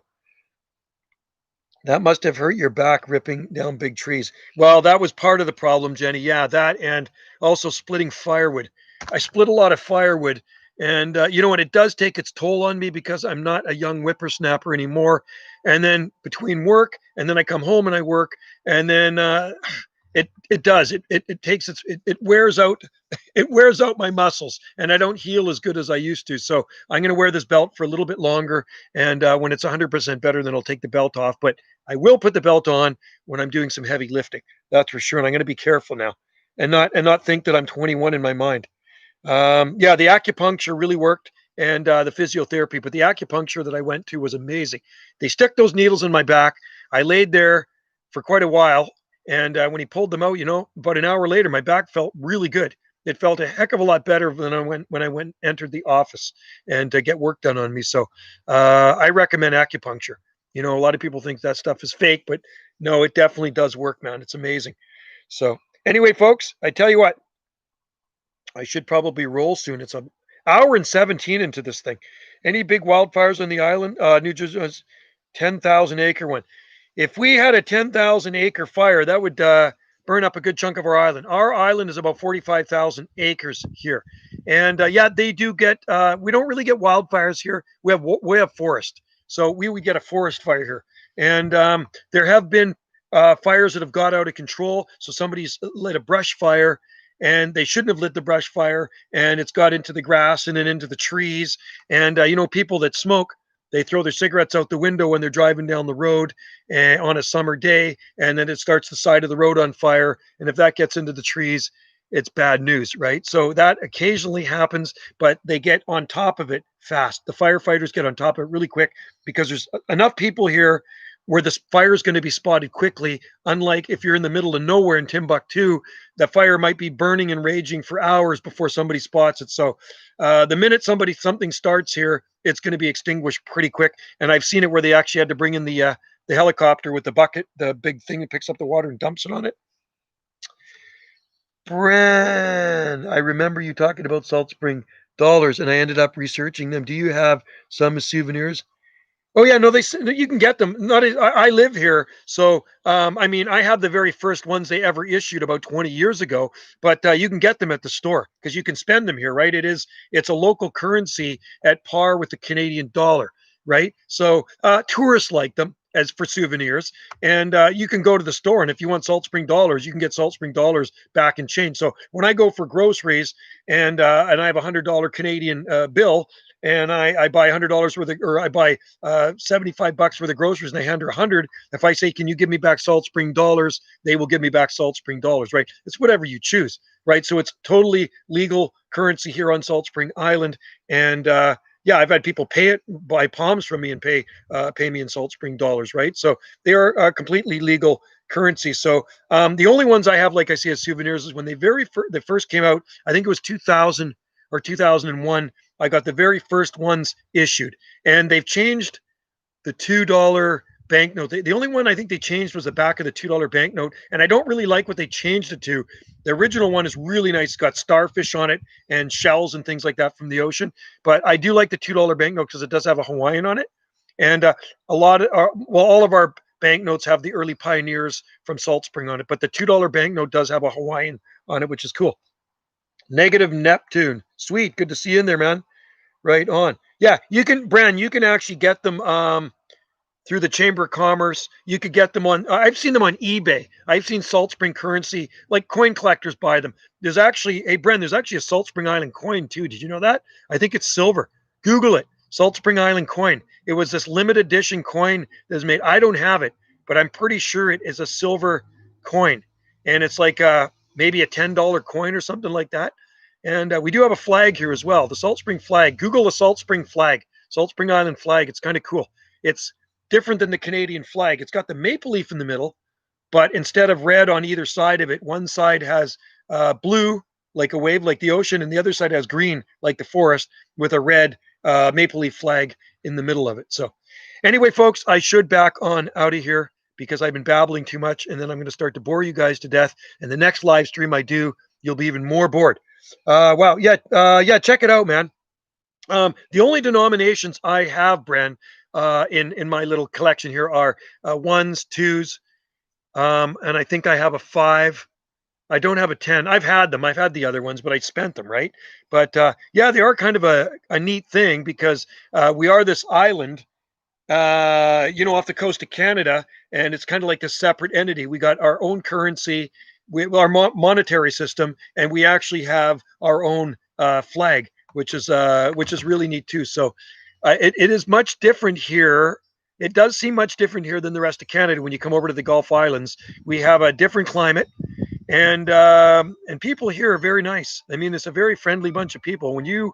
That must have hurt your back ripping down big trees. Well, that was part of the problem, Jenny. Yeah, that, and also splitting firewood. I split a lot of firewood, and you know what? It does take its toll on me because I'm not a young whippersnapper anymore. And then between work, and then I come home and I work, and then it does. It wears out. It wears out my muscles, and I don't heal as good as I used to. So I'm going to wear this belt for a little bit longer, and when it's 100% better, then I'll take the belt off. But I will put the belt on when I'm doing some heavy lifting. That's for sure. And I'm going to be careful now, and not think that I'm 21 in my mind. Yeah, the acupuncture really worked, and the physiotherapy. But the acupuncture that I went to was amazing. They stuck those needles in my back. I laid there for quite a while, and when he pulled them out, about an hour later, my back felt really good. It felt a heck of a lot better than when I entered the office and to get work done on me. So I recommend acupuncture. A lot of people think that stuff is fake, but no, it definitely does work, man. It's amazing. So anyway, folks, I tell you what, I should probably roll soon. It's an hour and 17 into this thing. Any big wildfires on the island? New Jersey, 10,000 acre one. If we had a 10,000 acre fire, that would burn up a good chunk of our island. Our island is about 45,000 acres here. And yeah, they do get, we don't really get wildfires here. We have forest. So we would get a forest fire here. And there have been fires that have got out of control. So somebody's lit a brush fire, and they shouldn't have lit the brush fire, and it's got into the grass and then into the trees. And, people that smoke, they throw their cigarettes out the window when they're driving down the road on a summer day, and then it starts the side of the road on fire. And if that gets into the trees, it's bad news, right? So that occasionally happens, but they get on top of it fast. The firefighters get on top of it really quick because there's enough people here where the fire is going to be spotted quickly. Unlike if you're in the middle of nowhere in Timbuktu, the fire might be burning and raging for hours before somebody spots it. So the minute something starts here, it's going to be extinguished pretty quick. And I've seen it where they actually had to bring in the helicopter with the bucket, the big thing that picks up the water and dumps it on it. Bran, I remember you talking about Salt Spring dollars, and I ended up researching them. Do you have some souvenirs? Oh yeah, no, you can get them. I live here, so I have the very first ones they ever issued about 20 years ago. But you can get them at the store because you can spend them here, right? It's a local currency at par with the Canadian dollar. right? So tourists like them as for souvenirs, and you can go to the store, and if you want Salt Spring dollars, you can get Salt Spring dollars back in change. So when I go for groceries and I have $100 Canadian bill, and I buy $100 worth of, or I buy $75 worth of groceries, and they hand her 100. If I say, "Can you give me back Salt Spring dollars?" they will give me back Salt Spring dollars, right? It's whatever you choose, right? So it's totally legal currency here on Salt Spring Island, and yeah, I've had people buy palms from me and pay me in Salt Spring dollars, right? So they are completely legal currency. So the only ones I have, like I say, as souvenirs is when they first came out. I think it was 2000 or 2001. I got the very first ones issued, and they've changed the $2 banknote. The only one I think they changed was the back of the $2 banknote, and I don't really like what they changed it to. The original one is really nice. It's got starfish on it and shells and things like that from the ocean. But I do like the $2 banknote because it does have a Hawaiian on it, and all of our banknotes have the early pioneers from Salt Spring on it. But the $2 banknote does have a Hawaiian on it, which is cool. Negative Neptune, sweet, good to see you in there, man. Right on. Yeah, you can, Brand. You can actually get them through the Chamber of Commerce. You could get them on. I've seen them on eBay. I've seen Salt Spring currency, like coin collectors buy them. There's actually, hey Bren, there's actually a Salt Spring Island coin too. Did you know that? I think it's silver. Google it. Salt Spring Island coin. It was this limited edition coin that's made. I don't have it, but I'm pretty sure it is a silver coin, and it's like maybe a $10 coin or something like that. And we do have a flag here as well, the Salt Spring flag. Google the Salt Spring flag, Salt Spring Island flag. It's kind of cool. It's different than the Canadian flag. It's got the maple leaf in the middle, but instead of red on either side of it, one side has blue, like a wave, like the ocean, and the other side has green, like the forest, with a red maple leaf flag in the middle of it. So, anyway, folks, I should back on out of here because I've been babbling too much, and then I'm going to start to bore you guys to death. And the next live stream I do, you'll be even more bored. Wow, yeah, check it out, man. The only denominations I have, Bren, in my little collection here are ones, twos, and I think I have a 5. I don't have a 10. I've had them. I've had the other ones, but I spent them, right? But yeah, they are kind of a neat thing because we are this island, off the coast of Canada, and it's kind of like this separate entity. We got our own currency, our monetary system, and we actually have our own flag, which is really neat too. So it is much different here. It does seem much different here than the rest of Canada. When you come over to the Gulf Islands, we have a different climate, and people here are very nice. I mean, it's a very friendly bunch of people. When you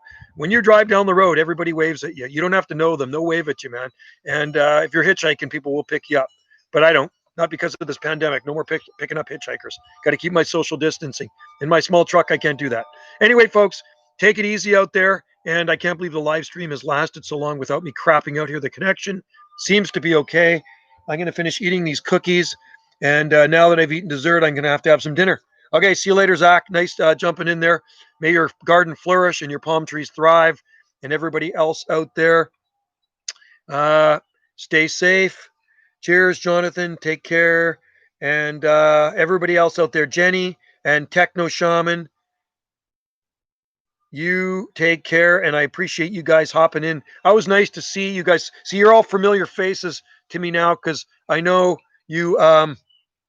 drive down the road, everybody waves at you. You don't have to know them; they'll wave at you, man. And if you're hitchhiking, people will pick you up. But I don't. Not because of this pandemic. No more picking up hitchhikers. Got to keep my social distancing. In my small truck, I can't do that. Anyway, folks, take it easy out there. And I can't believe the live stream has lasted so long without me crapping out here. The connection seems to be okay. I'm going to finish eating these cookies. And now that I've eaten dessert, I'm going to have some dinner. Okay, see you later, Zach. Nice jumping in there. May your garden flourish and your palm trees thrive. And everybody else out there, stay safe. Cheers, Jonathan. Take care. And everybody else out there, Jenny and Techno Shaman, you take care. And I appreciate you guys hopping in. I was nice to see you guys. See, you're all familiar faces to me now because I know you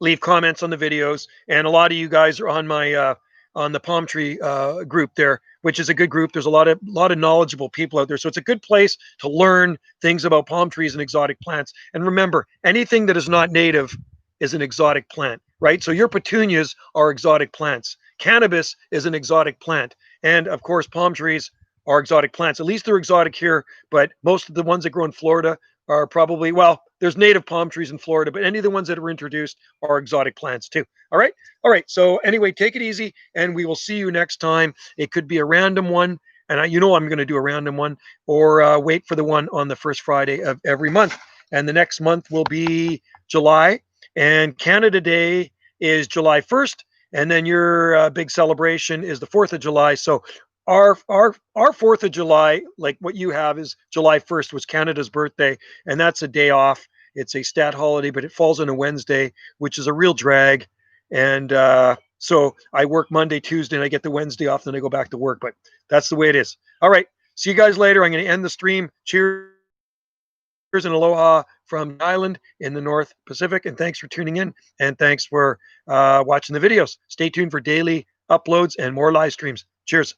leave comments on the videos, and a lot of you guys are on the palm tree group there, which is a good group. There's a lot of knowledgeable people out there, so it's a good place to learn things about palm trees and exotic plants. And remember, anything that is not native is an exotic plant, right? So your petunias are exotic plants. Cannabis is an exotic plant, and of course, palm trees are exotic plants. At least they're exotic here, but most of the ones that grow in Florida are probably, well, there's native palm trees in Florida, but any of the ones that are introduced are exotic plants too. All right. All right. So anyway, take it easy, and we will see you next time. It could be a random one, and I'm going to do a random one, or wait for the one on the first Friday of every month. And the next month will be July, and Canada Day is July 1st, and then your big celebration is the 4th of July. So our 4th of July, like what you have, is July 1st, was Canada's birthday, and that's a day off. It's a stat holiday, but it falls on a Wednesday, which is a real drag. And so I work Monday, Tuesday, and I get the Wednesday off, then I go back to work. But that's the way it is. All right. See you guys later. I'm going to end the stream. Cheers. cheers and aloha from the island in the North Pacific. And thanks for tuning in. And thanks for watching the videos. Stay tuned for daily uploads and more live streams. Cheers.